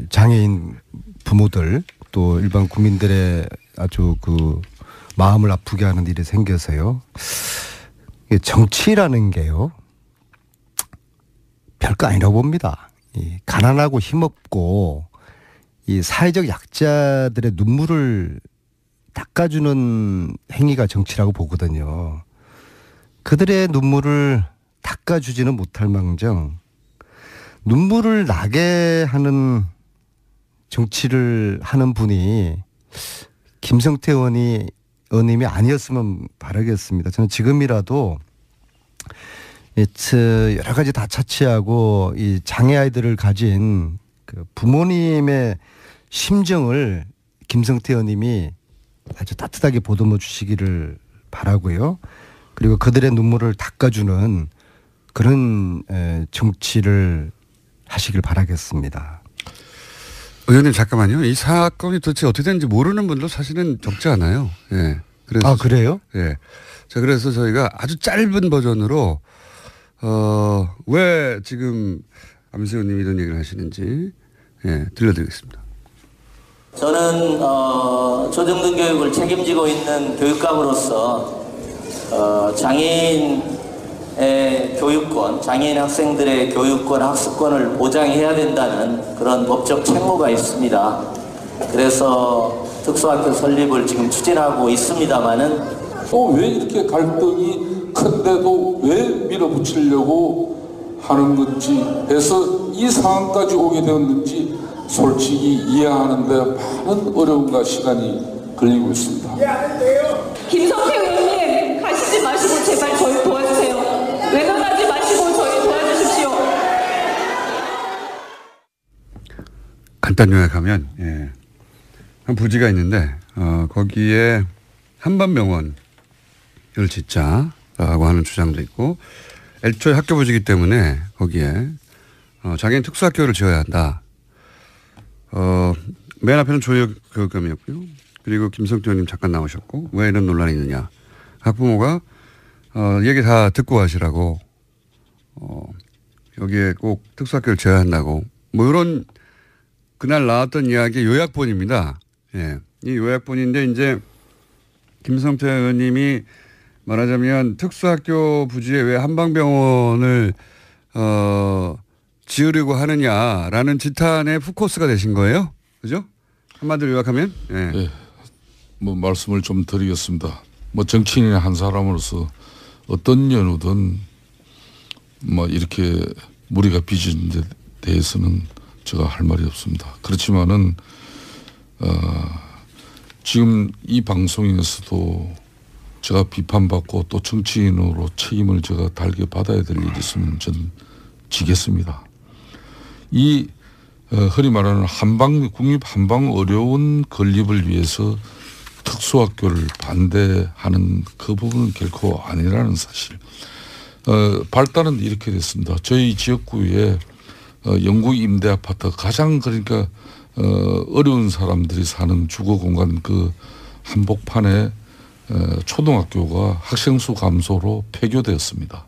L: 장애인 부모들 또 일반 국민들의 아주 그 마음을 아프게 하는 일이 생겨서요. 정치라는 게요. 별거 아니라고 봅니다. 가난하고 힘없고 이 사회적 약자들의 눈물을 닦아주는 행위가 정치라고 보거든요. 그들의 눈물을 닦아주지는 못할 망정 눈물을 나게 하는 정치를 하는 분이 김성태 의원님이 아니었으면 바라겠습니다. 저는 지금이라도 여러 가지 다 차치하고 이 장애 아이들을 가진 그 부모님의 심정을 김성태 의원님이 아주 따뜻하게 보듬어 주시기를 바라고요. 그리고 그들의 눈물을 닦아주는 그런 정치를 하시길 바라겠습니다.
A: 의원님 잠깐만요. 이 사건이 도대체 어떻게 되는지 모르는 분도 사실은 적지 않아요. 예. 그래서
L: 그래요?
A: 예. 자, 그래서 저희가 아주 짧은 버전으로 왜 지금 안민석 의원님이 이런 얘기를 하시는지 들려드리겠습니다.
N: 저는 초중등 교육을 책임지고 있는 교육감으로서 장애인의 교육권, 장애인 학생들의 교육권, 학습권을 보장해야 된다는 그런 법적 책무가 있습니다. 그래서 특수학교 설립을 지금 추진하고 있습니다만은
M: 또 왜 이렇게 갈등이 큰데도 왜 밀어붙이려고 하는 건지 해서 이 상황까지 오게 되었는지 솔직히 이해하는데 많은 어려움과 시간이 걸리고 있습니다.
O: 김성태 의원님 가시지 마시고 제발 저희 도와주세요. 외면하지 마시고 저희 도와주십시오.
A: 간단 요약하면 한 부지가 있는데 거기에 한반병원을 짓자라고 하는 주장도 있고 애초에 학교 부지이기 때문에 거기에 장애인 특수학교를 지어야 한다. 맨 앞에는 조혁교육감이었고요. 그리고 김성태 의원님 잠깐 나오셨고 왜 이런 논란이 있느냐. 학부모가 얘기 다 듣고 하시라고 여기에 꼭 특수학교를 지어야 한다고 뭐 이런 그날 나왔던 이야기 요약본입니다. 예. 이 요약본인데 이제 김성태 의원님이 말하자면 특수학교 부지에 왜 한방병원을 지으려고 하느냐라는 지탄의 푸코스가 되신 거예요. 그죠? 한마디로 요약하면.
M: 네. 뭐 말씀을 좀 드리겠습니다. 뭐 정치인의 한 사람으로서 어떤 연유든 뭐 이렇게 무리가 빚은 데 대해서는 제가 할 말이 없습니다. 그렇지만은 지금 이 방송에서도 제가 비판받고 또 정치인으로 책임을 제가 달게 받아야 될 일이 있으면 저는 지겠습니다. 이 흔히 말하는 국립 한방 어려운 건립을 위해서 특수학교를 반대하는 그 부분은 결코 아니라는 사실. 발단은 이렇게 됐습니다. 저희 지역구에 영구 임대 아파트 가장 그러니까 어려운 사람들이 사는 주거 공간 그 한복판에 초등학교가 학생 수 감소로 폐교되었습니다.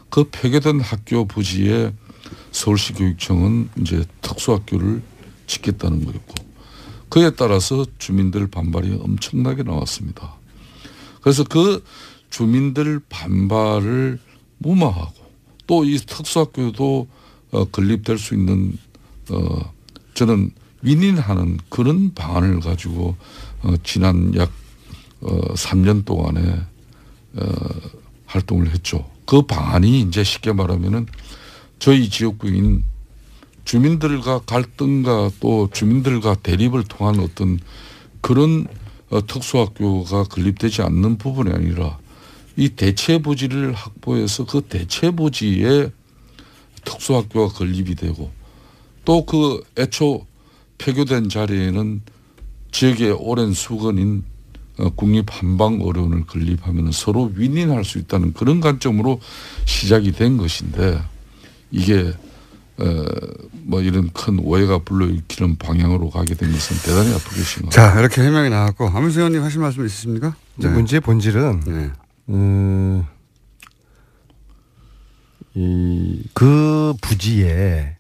M: 그 폐교된 학교 부지에 서울시 교육청은 이제 특수학교를 짓겠다는 거였고 그에 따라서 주민들 반발이 엄청나게 나왔습니다. 그래서 그 주민들 반발을 무마하고 또 이 특수학교도 건립될 수 있는 저는 윈윈하는 그런 방안을 가지고 지난 약 3년 동안에 활동을 했죠. 그 방안이 이제 쉽게 말하면은 저희 지역구인 주민들과 갈등과 또 주민들과 대립을 통한 어떤 그런 특수학교가 건립되지 않는 부분이 아니라 이 대체 부지를 확보해서 그 대체 부지에 특수학교가 건립이 되고 또 그 애초 폐교된 자리에는 지역의 오랜 수건인 국립 한방 어려운을 건립하면 서로 윈윈할 수 있다는 그런 관점으로 시작이 된 것인데 이게 뭐 이런 큰 오해가 불러일으키는 방향으로 가게 된 것은 대단히 아프게 심합니다.
A: 자, 이렇게 해명이 나왔고 안민석 의원님 하실 말씀 있으십니까?
L: 네. 문제의 본질은 그 부지에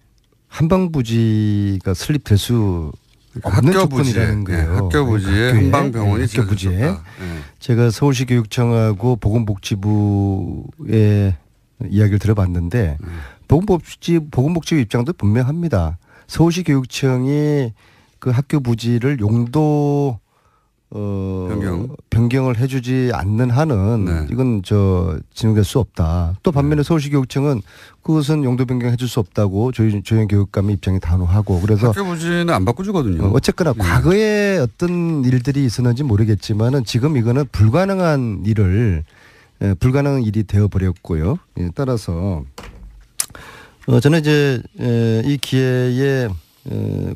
L: 한방 부지가 설립될 수 없는 조건이라는 거예요.
A: 학교 부지에 한방병원이
L: 학교 부지에 제가 서울시 교육청하고 보건복지부의 이야기를 들어봤는데 보건복지부 입장도 분명합니다. 서울시 교육청이 그 학교 부지를 용도 변경을 해주지 않는 한은 이건 진행될 수 없다. 또 반면에 서울시 교육청은 그것은 용도 변경해줄 수 없다고 조현 교육감의 입장이 단호하고 그래서
A: 학교 부지는 안 바꿔주거든요.
L: 어쨌거나 과거에 어떤 일들이 있었는지 모르겠지만은 지금 이거는 불가능한 일이 되어버렸고요. 따라서 저는 이제 이 기회에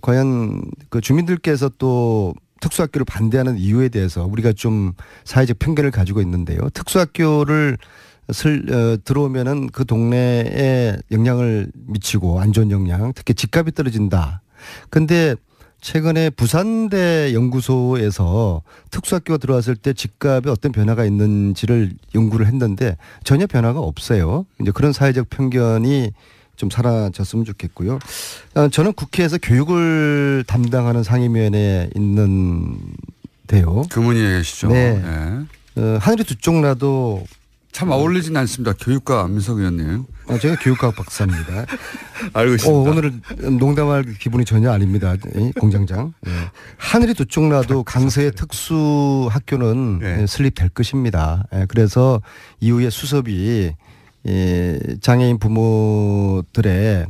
L: 과연 그 주민들께서 또 특수학교를 반대하는 이유에 대해서 우리가 좀 사회적 편견을 가지고 있는데요. 특수학교를 들어오면은 그 동네에 영향을 미치고 안 좋은 영향, 특히 집값이 떨어진다. 근데 최근에 부산대 연구소에서 특수학교가 들어왔을 때 집값에 어떤 변화가 있는지를 연구를 했는데 전혀 변화가 없어요. 이제 그런 사회적 편견이 좀 사라졌으면 좋겠고요. 저는 국회에서 교육을 담당하는 상임위원회에 있는데요.
A: 교문위에 계시죠.
L: 네. 하늘이 두 쪽 나도
A: 참 어울리진 않습니다. 교육과 안민석 의원님.
L: 제가 교육학 박사입니다.
A: 알고 있습니다.
L: 오늘은 농담할 기분이 전혀 아닙니다. 공장장. 하늘이 두 쪽 나도 강서의 특수학교는 설립될 것입니다. 그래서 이후에 수습이 장애인 부모들의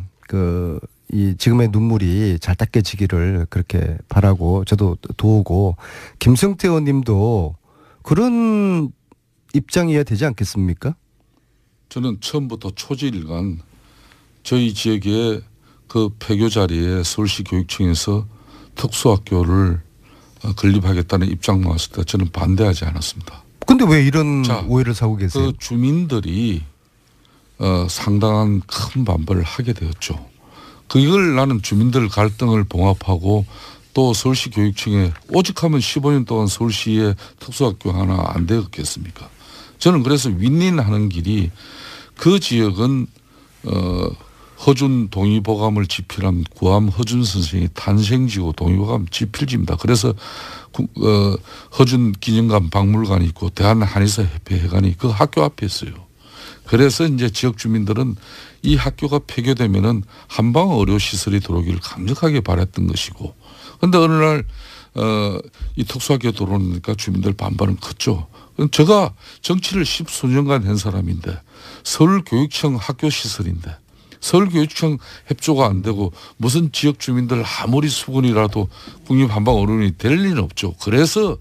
L: 이 지금의 눈물이 잘 닦여지기를 그렇게 바라고 저도 도우고 김성태 의원님도 그런 입장이어야 되지 않겠습니까?
M: 저는 처음부터 초지일간 저희 지역의 그 폐교 자리에 서울시 교육청에서 특수학교를 건립하겠다는 입장 나왔을 때 저는 반대하지 않았습니다.
L: 근데 왜 이런 오해를 사고 계세요?
M: 그 주민들이 상당한 큰 반발을 하게 되었죠. 그걸 나는 주민들 갈등을 봉합하고 또 서울시 교육청에 오직하면 15년 동안 서울시에 특수학교 하나 안 되었겠습니까? 저는 그래서 윈윈하는 길이 그 지역은 허준 동의보감을 집필한 구암 허준 선생의 탄생지고 동의보감 집필지입니다. 그래서 허준 기념관 박물관이 있고 대한한의사협회회관이 그 학교 앞에 있어요. 그래서 이제 지역 주민들은 이 학교가 폐교되면은 한방 의료 시설이 들어오기를 강력하게 바랬던 것이고, 그런데 어느 날 이 특수학교 들어오니까 주민들 반발은 컸죠. 제가 정치를 10수년간 한 사람인데 서울교육청 학교 시설인데 서울교육청 협조가 안 되고 무슨 지역 주민들 아무리 수군이라도 국립한방 어른이 될 리는 없죠. 그래서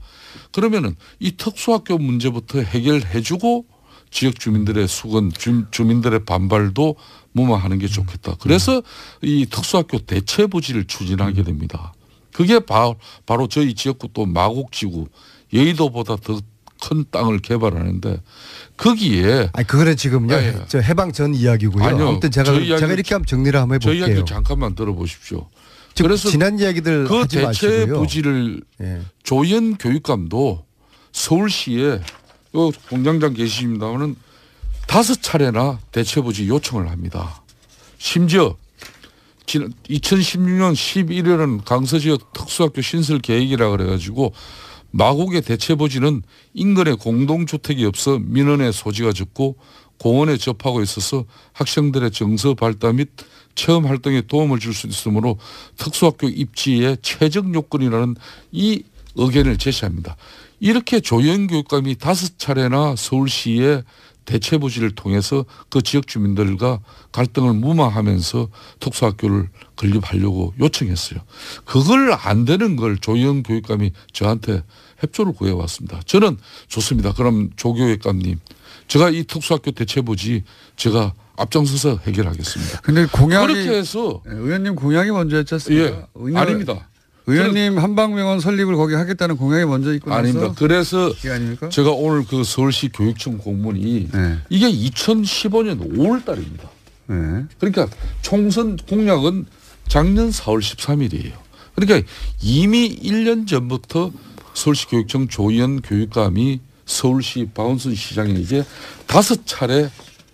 M: 그러면은 이 특수학교 문제부터 해결해주고 지역 주민들의 수건, 주민들의 반발도 무마하는 게 좋겠다. 그래서 이 특수학교 대체 부지를 추진하게 됩니다. 그게 바로 저희 지역구 또 마곡지구 여의도보다 더 큰 땅을 개발하는데 거기에
L: 그거는 지금요. 저 해방 전 이야기고요.
M: 아니요.
L: 아무튼 제가 이렇게 한번 정리를 한번 해볼게요.
M: 저희 이야기 잠깐만 들어보십시오.
L: 그래서 지난 이야기들
M: 그
L: 하지
M: 대체
L: 마시고요.
M: 부지를 조현 교육감도 서울시에 공장장 계십니다마는 5차례나 대체 부지 요청을 합니다. 심지어 2016년 11월은 강서 지역 특수학교 신설 계획이라 그래가지고 마곡의 대체 부지는 인근에 공동주택이 없어 민원의 소지가 적고 공원에 접하고 있어서 학생들의 정서 발달 및 체험 활동에 도움을 줄 수 있으므로 특수학교 입지의 최적 요건이라는 이 의견을 제시합니다. 이렇게 조현 교육감이 5차례나 서울시에 대체 부지를 통해서 그 지역 주민들과 갈등을 무마하면서 특수학교를 건립하려고 요청했어요. 그걸 안 되는 걸 조현 교육감이 저한테 협조를 구해왔습니다. 저는 좋습니다. 그럼 조 교육감님, 제가 이 특수학교 대체 부지 제가 앞장서서 해결하겠습니다.
A: 근데 공약이
M: 그렇게 해서
A: 의원님 공약이 먼저였지 않습니까?
M: 아닙니다.
A: 의원님 한방병원 설립을 거기 하겠다는 공약이 먼저 있고
M: 아닙니다. 그래서 제가 오늘 그 서울시 교육청 공문이 이게 2015년 5월 달입니다. 그러니까 총선 공약은 작년 4월 13일이에요. 그러니까 이미 1년 전부터 서울시 교육청 조현 교육감이 서울시 박원순 시장에게 5차례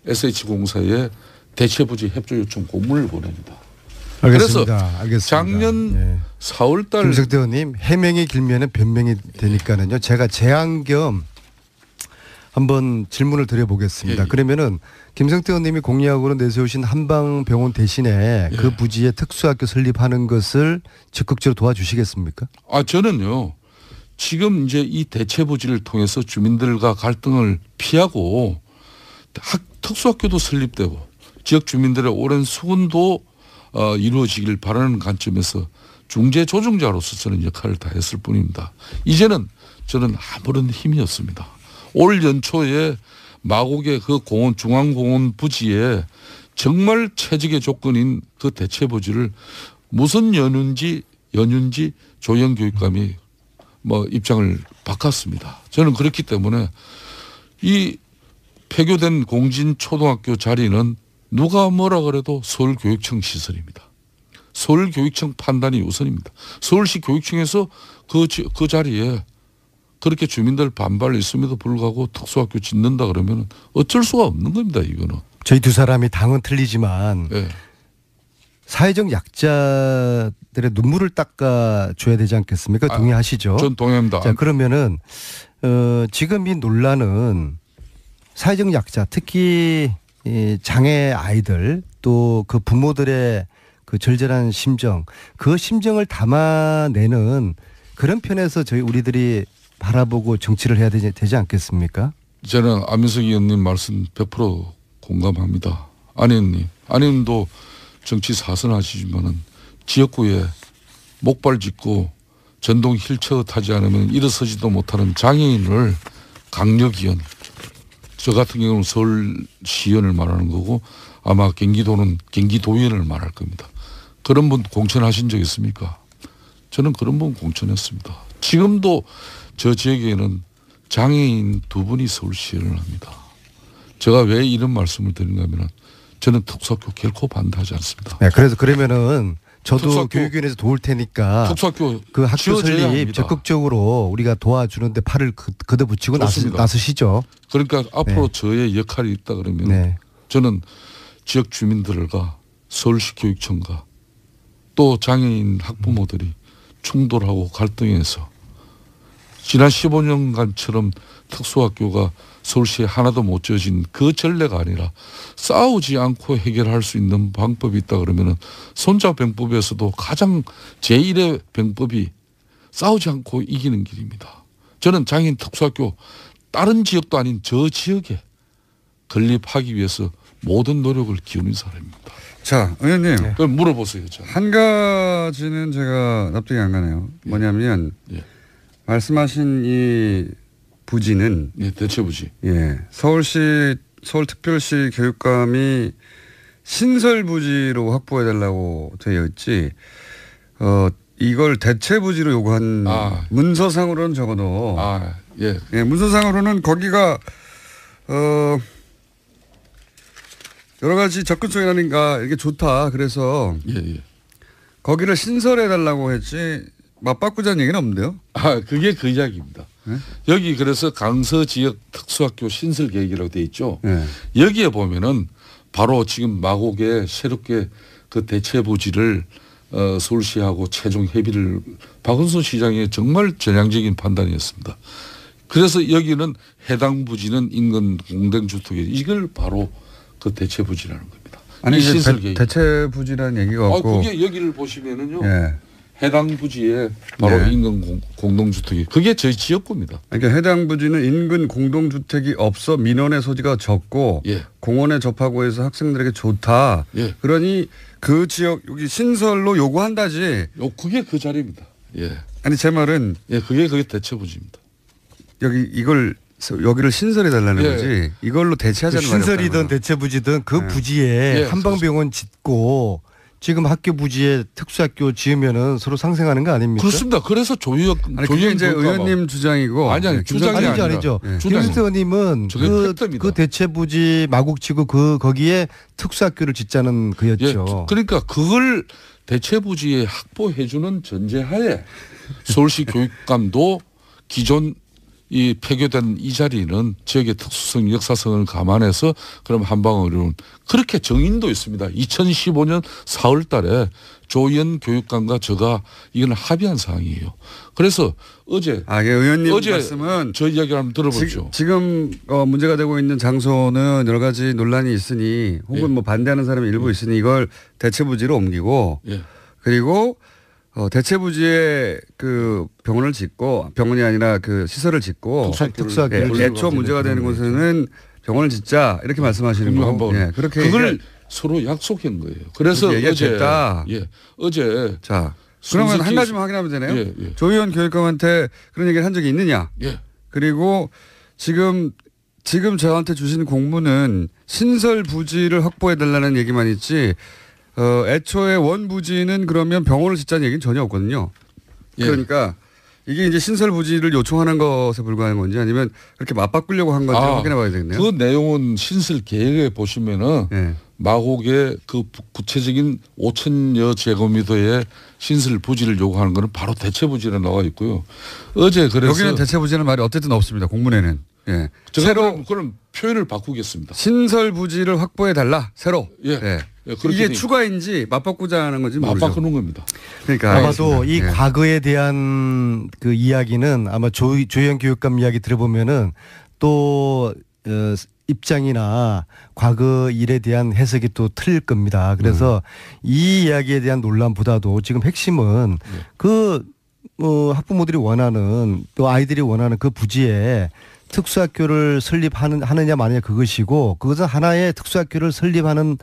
M: SH공사에 대체부지 협조 요청 공문을 보냅니다.
L: 알겠습니다.
M: 그래서 작년 4월 달
L: 김성태 의원님, 해명이 길면은 변명이 되니까는요. 제가 제안 겸 한번 질문을 드려보겠습니다.
M: 예.
L: 그러면은 김성태 의원님이 공약으로 내세우신 한방병원 대신에 그 부지에 특수학교 설립하는 것을 적극적으로 도와주시겠습니까?
M: 저는요. 지금 이제 이 대체 부지를 통해서 주민들과 갈등을 피하고 특수학교도 설립되고 지역 주민들의 오랜 수군도 이루어지길 바라는 관점에서 중재 조정자로서 저는 역할을 다했을 뿐입니다. 이제는 저는 아무런 힘이 없습니다. 올 연초에 마곡의 그 공원 중앙공원 부지에 정말 최적의 조건인 그 대체 부지를 무슨 연유인지 조영교육감이 입장을 바꿨습니다. 저는 그렇기 때문에 이 폐교된 공진초등학교 자리는 누가 뭐라 그래도 서울교육청 시설입니다. 서울교육청 판단이 우선입니다. 서울시 교육청에서 그 자리에 그렇게 주민들 반발이 있음에도 불구하고 특수학교 짓는다 그러면 어쩔 수가 없는 겁니다. 이거는.
L: 저희 두 사람이 당은 틀리지만 사회적 약자들의 눈물을 닦아줘야 되지 않겠습니까? 동의하시죠?
M: 전 동의합니다.
L: 자, 그러면은 지금 이 논란은 사회적 약자, 특히 장애 아이들 또 그 부모들의 그 절절한 심정, 그 심정을 담아내는 그런 편에서 우리들이 바라보고 정치를 해야 되지 않겠습니까?
M: 저는 안민석 의원님 말씀 100% 공감합니다. 안의원님도 정치 사선하시지만은 지역구에 목발 짚고 전동 휠체어 타지 않으면 일어서지도 못하는 장애인을 강력위원, 저 같은 경우는 서울시의원을 말하는 거고 아마 경기도는 경기도의원을 말할 겁니다. 그런 분 공천하신 적 있습니까? 저는 그런 분 공천했습니다. 지금도 저 지역에는 장애인 2분이 서울시의원을 합니다. 제가 왜 이런 말씀을 드리는가 하면 저는 특수학교 결코 반대하지 않습니다.
L: 네, 그래서 그러면은 저도 교육위원회에서 도울 테니까
M: 특수학교
L: 그 학교 설립 적극적으로 우리가 도와주는데 팔을 걷어붙이고 나서시죠.
M: 그러니까 앞으로 저의 역할이 있다 그러면 저는 지역 주민들과 서울시 교육청과 또 장애인 학부모들이 충돌하고 갈등해서 지난 15년간처럼 특수학교가 서울시에 하나도 못 지어진 그 전례가 아니라 싸우지 않고 해결할 수 있는 방법이 있다 그러면은 손자병법에서도 가장 제1의 병법이 싸우지 않고 이기는 길입니다. 저는 장애인 특수학교 다른 지역도 아닌 저 지역에 건립하기 위해서 모든 노력을 기울인 사람입니다.
A: 자, 의원님.
M: 그럼 물어보세요.
A: 한 가지는 제가 납득이 안 가네요. 뭐냐면 말씀하신 이 부지는
M: 대체 부지.
A: 서울특별시 교육감이 신설 부지로 확보해 달라고 되어 있지. 이걸 대체 부지로 요구한 문서상으로는 적어도 문서상으로는 거기가 여러 가지 접근성이 아닌가 이게 좋다. 그래서 거기를 신설해 달라고 했지 맞바꾸자는 얘기는 없는데요.
M: 그게 그 이야기입니다. 여기 그래서 강서 지역 특수학교 신설 계획이라고 돼 있죠. 여기에 보면은 바로 지금 마곡에 새롭게 그 대체 부지를 서울시하고 최종 협의를 박원순 시장의 정말 전향적인 판단이었습니다. 그래서 여기는 해당 부지는 인근 공동주택 이걸 바로 그 대체 부지라는 겁니다.
A: 아니 신설 계획. 대체 부지라는 얘기가 없고
M: 그게 여기를 보시면은요. 해당 부지에 바로 인근 공동주택이 그게 저희 지역구입니다.
A: 그러니까 해당 부지는 인근 공동주택이 없어 민원의 소지가 적고 공원에 접하고 해서 학생들에게 좋다. 그러니 그 지역 여기 신설로 요구한다지.
M: 그게 그 자리입니다.
A: 아니 제 말은
M: 그게 대체 부지입니다.
A: 여기를 신설해 달라는 거지. 이걸로 대체하자는 말이야.
L: 신설이든 대체 부지든 그 부지에 한방병원 짓고 지금 학교 부지에 특수학교 지으면은 서로 상생하는 거 아닙니까?
M: 그렇습니다. 그래서
A: 그게 이제 의원님 주장이고.
M: 아니 주장이
L: 아니죠. 김성태 의원님은 그 대체 부지 마곡지구 거기에 특수학교를 짓자는 그였죠.
M: 그러니까 그걸 대체 부지에 확보해 주는 전제하에 서울시 교육감도 기존 이 폐교된 이 자리는 지역의 특수성, 역사성을 감안해서 그럼 한방으로는 그렇게 정인도 있습니다. 2015년 4월 달에 조희연 교육감과 제가 이건 합의한 사항이에요. 그래서 어제
A: 의원님 말씀은
M: 저 이야기를 한번 들어보죠.
A: 지금 문제가 되고 있는 장소는 여러 가지 논란이 있으니 혹은 뭐 반대하는 사람이 일부 있으니 이걸 대체부지로 옮기고 그리고 대체부지에 그 병원을 짓고 병원이 아니라 그 시설을 짓고
L: 특수학교를
A: 애초 문제가 되는 곳에는 병원을 짓자 이렇게 말씀하시는 거고
M: 그렇게 그걸 서로 약속한 거예요. 그래서 어제
A: 자 그러면 한 가지만 확인하면 되네요. 조희연 교육감한테 그런 얘기를 한 적이 있느냐? 그리고 지금 저한테 주신 공문은 신설 부지를 확보해 달라는 얘기만 있지. 애초에 원부지는 그러면 병원을 짓자는 얘기는 전혀 없거든요. 그러니까 이게 이제 신설 부지를 요청하는 것에 불과한 건지 아니면 그렇게 맞바꾸려고 한 건지 확인해 봐야 되겠네요.
M: 그 내용은 신설 계획에 보시면은 마곡의 그 구체적인 5,000여 제곱미터의 신설 부지를 요구하는 것은 바로 대체 부지로 나와 있고요. 어제 그래서
A: 여기는 대체 부지는 말이 어쨌든 없습니다. 공문에는.
M: 새로 그럼 표현을 바꾸겠습니다.
A: 신설 부지를 확보해 달라. 새로. 이게 추가인지 맞바꾸자는 건지 모르죠.
M: 맞바꾸는 겁니다.
A: 그러니까
L: 아마도 이 과거에 대한 그 이야기는 아마 조희연 교육감 이야기 들어보면은 또 입장이나 과거 일에 대한 해석이 또 틀릴 겁니다. 그래서 이 이야기에 대한 논란보다도 지금 핵심은 학부모들이 원하는 또 아이들이 원하는 그 부지에 특수학교를 설립하느냐 마느냐 그것이고 그것은 하나의 특수학교를 설립하는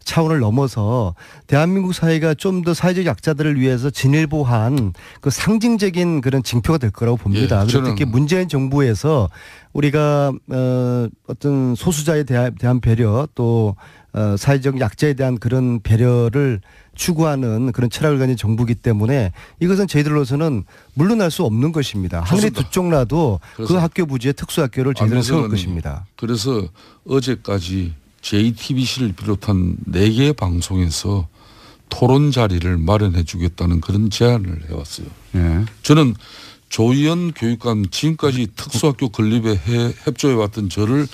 L: 차원을 넘어서 대한민국 사회가 좀 더 사회적 약자들을 위해서 진일보한 그 상징적인 그런 징표가 될 거라고 봅니다. 그래서 특히 문재인 정부에서 우리가 어떤 소수자에 대한 배려 또 사회적 약자에 대한 그런 배려를 추구하는 그런 철학을 가진 정부이기 때문에 이것은 저희들로서는 물러날 수 없는 것입니다. 하늘이 두 쪽 나도 그 학교 부지에 특수학교를 저희들은 세울 것입니다.
M: 그래서 어제까지 JTBC를 비롯한 4개의 방송에서 토론 자리를 마련해 주겠다는 그런 제안을 해왔어요. 저는 조희연 교육감 지금까지 특수학교 건립에 협조해왔던 저를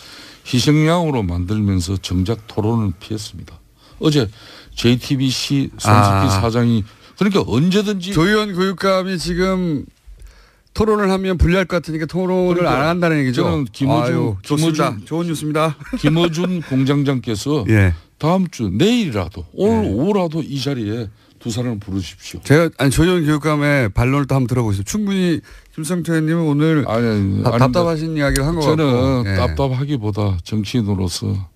M: 희생양으로 만들면서 정작 토론을 피했습니다. 어제 JTBC 손석희 사장이 그러니까 언제든지
A: 조희연 교육감이 지금 토론을 하면 불리할 것 같으니까 토론을 안 한다는 얘기죠.
M: 저는
A: 좋은 뉴스입니다.
M: 김어준 공장장께서 다음 주 내일이라도 오늘 오후라도 이 자리에 두 사람을 부르십시오.
A: 제가 조희연 교육감의 반론을 또 한번 들어보겠습니다. 충분히 김성태 의원님은 오늘 답답하신 이야기를 한 것 같고.
M: 저는 답답하기보다 정치인으로서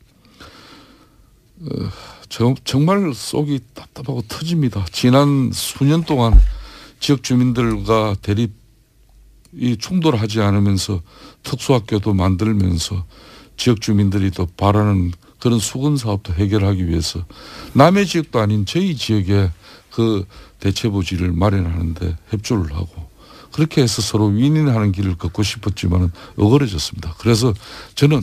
M: 정말 속이 답답하고 터집니다. 지난 수년 동안 지역 주민들과 이 충돌하지 않으면서 특수학교도 만들면서 지역 주민들이 또 바라는 그런 수건 사업도 해결하기 위해서 남의 지역도 아닌 저희 지역에 그 대체부지를 마련하는데 협조를 하고 그렇게 해서 서로 윈윈하는 길을 걷고 싶었지만 어그러졌습니다. 그래서 저는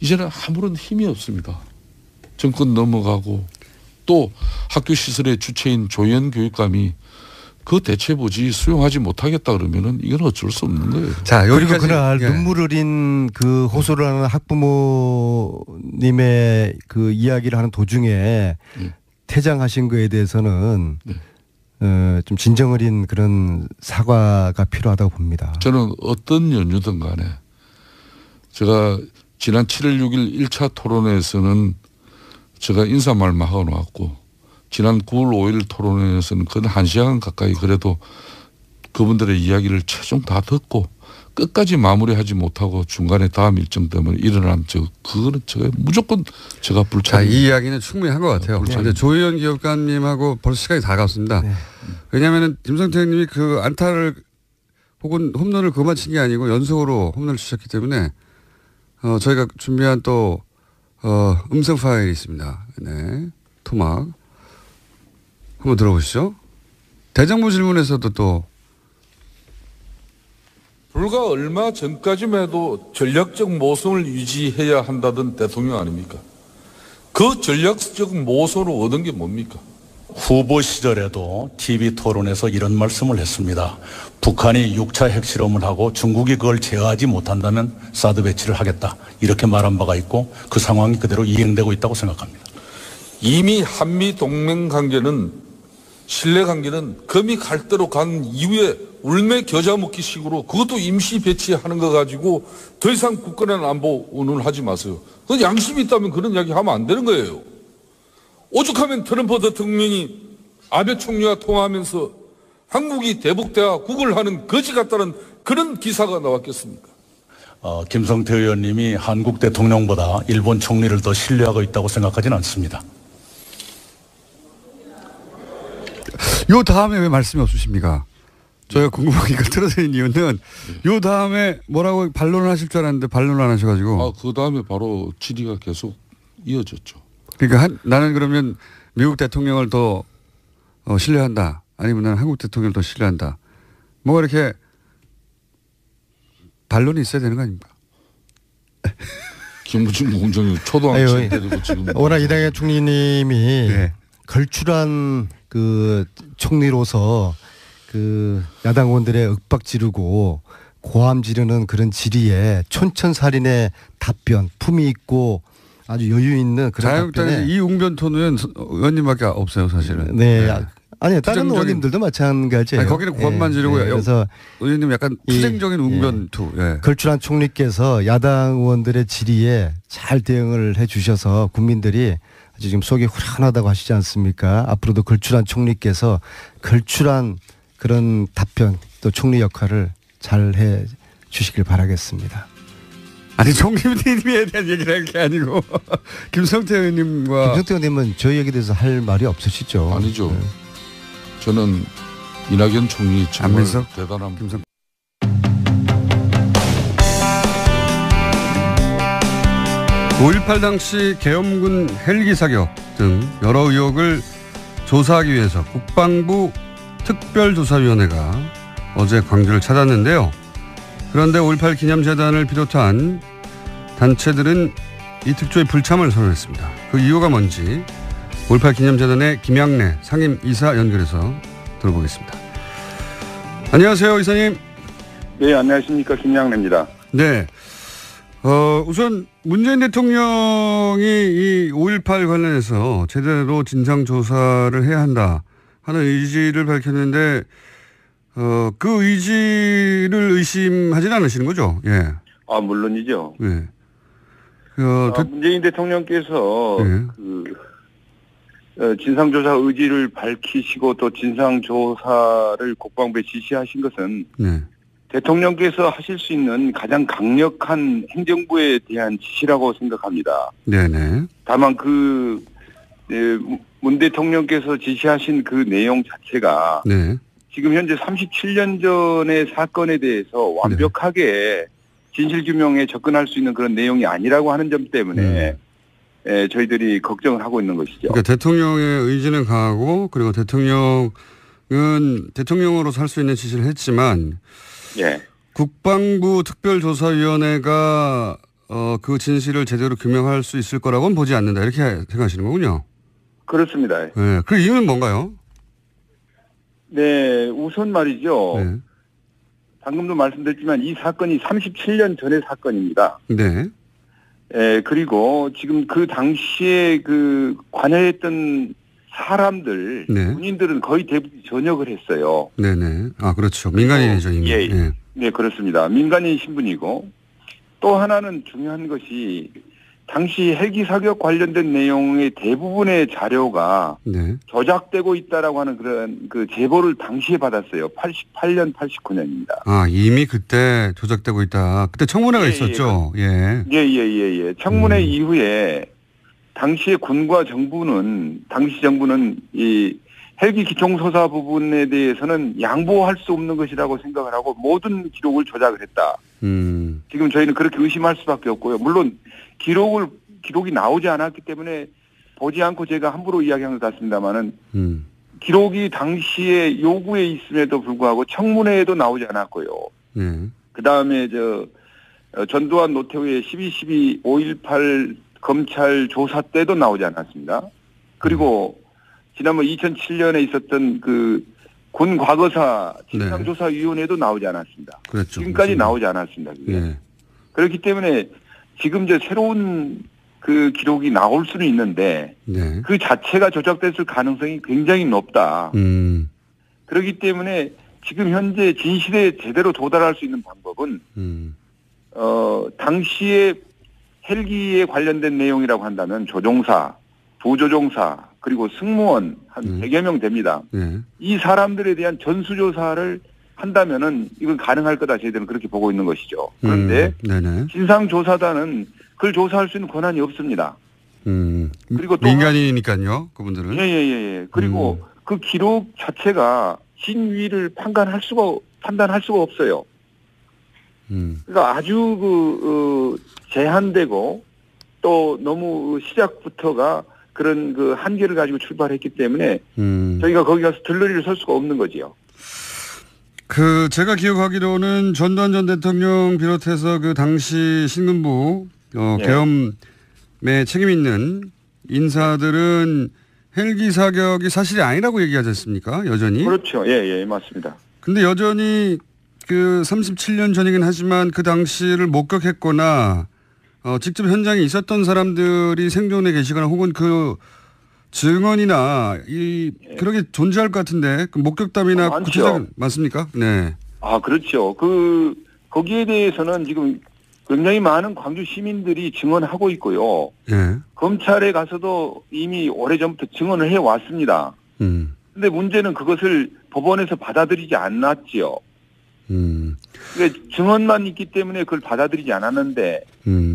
M: 이제는 아무런 힘이 없습니다. 정권 넘어가고 또 학교 시설의 주체인 조희연 교육감이 그 대체부지 수용하지 못하겠다 그러면은 이건 어쩔 수 없는 거예요.
L: 자, 그리고 그날 눈물 흘린 그 호소를 하는 학부모님의 그 이야기를 하는 도중에 퇴장하신 거에 대해서는 좀 진정 어린 그런 사과가 필요하다고 봅니다.
M: 저는 어떤 연유든 간에 제가 지난 7월 6일 1차 토론회에서는 제가 인사말만 하고 나왔고 지난 9월 5일 토론회에서는 근 1시간 가까이 그래도 그분들의 이야기를 최종 다 듣고 끝까지 마무리하지 못하고 중간에 다음 일정 때문에 일어난 그거는 무조건 제가 불참.
A: 이 이야기는 충분히 한 것 같아요. 이제 조희연 교육감님하고 벌써 시간이 다 갔습니다. 왜냐하면 김성태 님이 그 안타를 혹은 홈런을 그만 친 게 아니고 연속으로 홈런을 치셨기 때문에 저희가 준비한 또 음성 파일이 있습니다. 토막. 한번 들어보시죠. 대정부 질문에서도 또
M: 불과 얼마 전까지만 해도 전략적 모성을 유지해야 한다던 대통령 아닙니까? 그 전략적 모성으로 얻은 게 뭡니까?
C: 후보 시절에도 TV 토론에서 이런 말씀을 했습니다. 북한이 6차 핵실험을 하고 중국이 그걸 제어하지 못한다면 사드 배치를 하겠다. 이렇게 말한 바가 있고 그 상황이 그대로 이행되고 있다고 생각합니다.
M: 이미 한미 동맹 관계는 신뢰 관계는 금이 갈 대로 간 이후에 울매 겨자 먹기 식으로 그것도 임시 배치하는 거 가지고 더 이상 국가는 안보 운운하지 마세요. 그 양심이 있다면 그런 이야기 하면 안 되는 거예요. 오죽하면 트럼프 대통령이 아베 총리와 통화하면서 한국이 대북대화국을 하는 거지 같다는 그런 기사가 나왔겠습니까?
C: 김성태 의원님이 한국 대통령보다 일본 총리를 더 신뢰하고 있다고 생각하지는 않습니다.
A: 요 다음에 왜 말씀이 없으십니까? 저희가 궁금한 이걸 틀어드린 이유는 요 다음에 뭐라고 반론을 하실 줄 알았는데 반론을 안 하셔가지고.
M: 그 다음에 바로 질의가 계속 이어졌죠.
A: 그러니까 나는 그러면 미국 대통령을 더 신뢰한다. 아니면 나는 한국 대통령을 더 신뢰한다. 뭐가 이렇게 반론이 있어야 되는 거 아닙니까?
M: 김부중 공정이 초등학생 때도 지금.
L: 워낙 이낙연 총리님이 걸출한 그 총리로서 그 야당 의원들의 윽박 지르고 고함 지르는 그런 질의에 촌천살인의 답변, 품이 있고 아주 여유 있는 그런
A: 자유한국당에 이 웅변토는 의원님밖에 없어요, 사실은.
L: 네. 아니요, 다른 의원님들도 마찬가지예요.
A: 아니, 거기는 고함만 지르고 그래서 의원님 약간 투쟁적인 웅변투.
L: 걸출한 총리께서 야당 의원들의 질의에 잘 대응을 해 주셔서 국민들이 아주 지금 속이 후련하다고 하시지 않습니까? 앞으로도 걸출한 총리께서 걸출한 그런 답변 또 총리 역할을 잘 해 주시길 바라겠습니다.
A: 아니 총리님에 대한 얘기를 할 게 아니고 김성태 의원님과.
L: 김성태 의원님은 저희 얘기에 대해서 할 말이 없으시죠?
M: 아니죠. 저는 이낙연 총리 정말 대단한.
A: 5.18 당시 계엄군 헬기 사격 등 여러 의혹을 조사하기 위해서 국방부 특별조사위원회가 어제 광주를 찾았는데요. 그런데 5.18 기념재단을 비롯한 단체들은 이 특조의 불참을 선언했습니다. 그 이유가 뭔지 5.18 기념재단의 김양래 상임이사 연결해서 들어보겠습니다. 안녕하세요, 이사님.
P: 네, 안녕하십니까. 김양래입니다.
A: 네. 우선 문재인 대통령이 이 5.18 관련해서 제대로 진상조사를 해야 한다 하는 의지를 밝혔는데 그 의지를 의심하지는 않으시는 거죠? 예.
P: 물론이죠.
A: 예.
P: 문재인 대통령께서 진상조사 의지를 밝히시고 또 진상조사를 국방부에 지시하신 것은 대통령께서 하실 수 있는 가장 강력한 행정부에 대한 지시라고 생각합니다.
A: 네네.
P: 다만 문 대통령께서 지시하신 그 내용 자체가 지금 현재 37년 전의 사건에 대해서 완벽하게 진실규명에 접근할 수 있는 그런 내용이 아니라고 하는 점 때문에 저희들이 걱정을 하고 있는 것이죠.
A: 그러니까 대통령의 의지는 강하고 그리고 대통령은 대통령으로서 할 수 있는 지시를 했지만 국방부 특별조사위원회가 그 진실을 제대로 규명할 수 있을 거라고는 보지 않는다 이렇게 생각하시는 거군요.
P: 그렇습니다.
A: 네. 그 이유는 뭔가요?
P: 네, 우선 말이죠. 방금도 말씀드렸지만 이 사건이 37년 전의 사건입니다.
A: 네.
P: 그리고 지금 그 당시에 그 관여했던 사람들, 군인들은 거의 대부분 전역을 했어요.
A: 네네. 그렇죠. 민간인이죠, 이미.
P: 네, 그렇습니다. 민간인 신분이고 또 하나는 중요한 것이 당시 헬기 사격 관련된 내용의 대부분의 자료가 조작되고 있다라고 하는 그런 그 제보를 당시에 받았어요. 88년, 89년입니다.
A: 이미 그때 조작되고 있다. 그때 청문회가 있었죠.
P: 청문회 이후에 당시에 군과 당시 정부는 이 헬기 기총소사 부분에 대해서는 양보할 수 없는 것이라고 생각을 하고 모든 기록을 조작을 했다. 지금 저희는 그렇게 의심할 수밖에 없고요. 물론 기록이 나오지 않았기 때문에 보지 않고 제가 함부로 이야기한 것 같습니다만은 기록이 당시에 요구에 있음에도 불구하고 청문회에도 나오지 않았고요. 그 다음에 전두환 노태우의 12.12 5.18 검찰 조사 때도 나오지 않았습니다. 그리고 지난번 2007년에 있었던 그 군 과거사 진상조사위원회도 나오지 않았습니다.
A: 그렇죠.
P: 지금까지 나오지 않았습니다. 그게. 그렇기 때문에 지금 이제 새로운 그 기록이 나올 수는 있는데 그 자체가 조작됐을 가능성이 굉장히 높다. 그렇기 때문에 지금 현재 진실에 제대로 도달할 수 있는 방법은 당시에 헬기에 관련된 내용이라고 한다면 조종사, 부조종사 그리고 승무원 한 100여 명 됩니다. 이 사람들에 대한 전수조사를 한다면은 이건 가능할 거다 저희들은 그렇게 보고 있는 것이죠. 그런데 진상조사단은 그걸 조사할 수 있는 권한이 없습니다. 그리고 또
A: 민간인이니까요, 그분들은.
P: 예. 그리고 그 기록 자체가 진위를 판단할 수가 없어요. 그러니까 아주 제한되고 또 너무 시작부터가 그런 그 한계를 가지고 출발했기 때문에 저희가 거기 가서 들러리를 설 수가 없는 거지요.
A: 제가 기억하기로는 전두환 전 대통령 비롯해서 그 당시 신군부 계엄에 책임 있는 인사들은 헬기 사격이 사실이 아니라고 얘기하지 않습니까? 여전히.
P: 그렇죠. 예, 맞습니다.
A: 근데 여전히 그 37년 전이긴 하지만 그 당시를 목격했거나 직접 현장에 있었던 사람들이 생존해 계시거나 혹은 그 증언이나 그렇게 존재할 것 같은데 그 목격담이나 구체적인 맞습니까? 네.
P: 그렇죠. 거기에 대해서는 지금 굉장히 많은 광주 시민들이 증언하고 있고요. 검찰에 가서도 이미 오래전부터 증언을 해왔습니다. 근데 문제는 그것을 법원에서 받아들이지 않았지요. 그러니까 증언만 있기 때문에 그걸 받아들이지 않았는데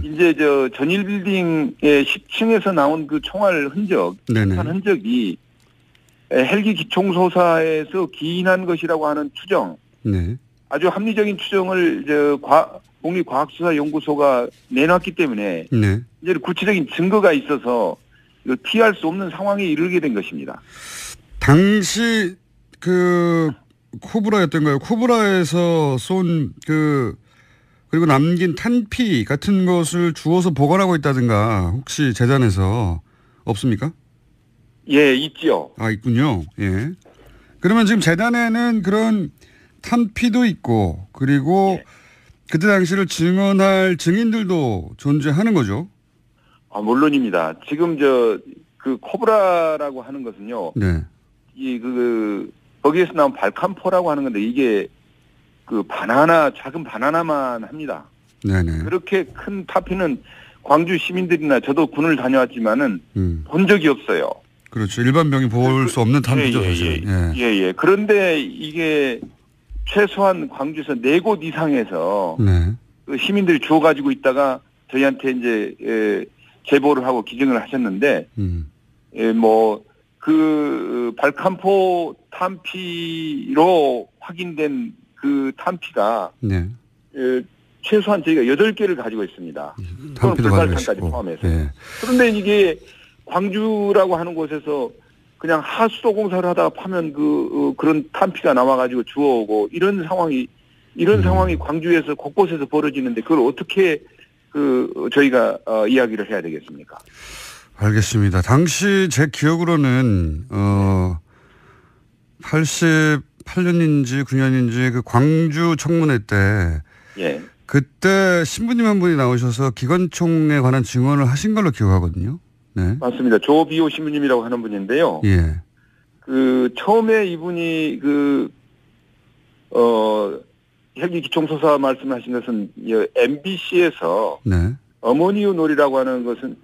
P: 이제 전일 빌딩의 10층에서 나온 그 총알 흔적이 헬기 기총소사에서 기인한 것이라고 하는 추정, 아주 합리적인 추정을 국립과학수사연구소가 내놨기 때문에 이제 구체적인 증거가 있어서 이걸 피할 수 없는 상황에 이르게 된 것입니다.
A: 당시 코브라였던가요? 코브라에서 쏜 그리고 남긴 탄피 같은 것을 주워서 보관하고 있다든가 혹시 재단에서 없습니까?
P: 예, 있지요.
A: 있군요. 예. 그러면 지금 재단에는 그런 탄피도 있고 그리고 그때 당시를 증언할 증인들도 존재하는 거죠?
P: 물론입니다. 지금 그 코브라라고 하는 것은요. 거기에서 나온 발칸포라고 하는 건데 이게 작은 바나나만 합니다. 그렇게 큰 타피는 광주 시민들이나 저도 군을 다녀왔지만은 본 적이 없어요.
A: 그렇죠. 일반 병이 볼 수 없는 탄피죠.
P: 예. 그런데 이게 최소한 광주에서 4곳 이상에서 그 시민들이 주워가지고 있다가 저희한테 이제 제보를 하고 기증을 하셨는데 그 발칸포 탄피로 확인된 그 탄피가 최소한 저희가 8개를 가지고 있습니다.
A: 탄피도
P: 불발탄까지 포함해서. 그런데 이게 광주라고 하는 곳에서 그냥 하수도 공사를 하다가 파면 그런 탄피가 나와가지고 주워오고 이런 상황이 광주에서 곳곳에서 벌어지는데 그걸 어떻게 저희가 이야기를 해야 되겠습니까?
A: 알겠습니다. 당시 제 기억으로는 88년인지 9년인지 그 광주 청문회 때 그때 신부님 한 분이 나오셔서 기관총에 관한 증언을 하신 걸로 기억하거든요. 네.
P: 맞습니다. 조비오 신부님이라고 하는 분인데요. 처음에 이분이 헬기 기총소사 말씀하신 것은 MBC에서 어머니의 놀이라고 하는 것은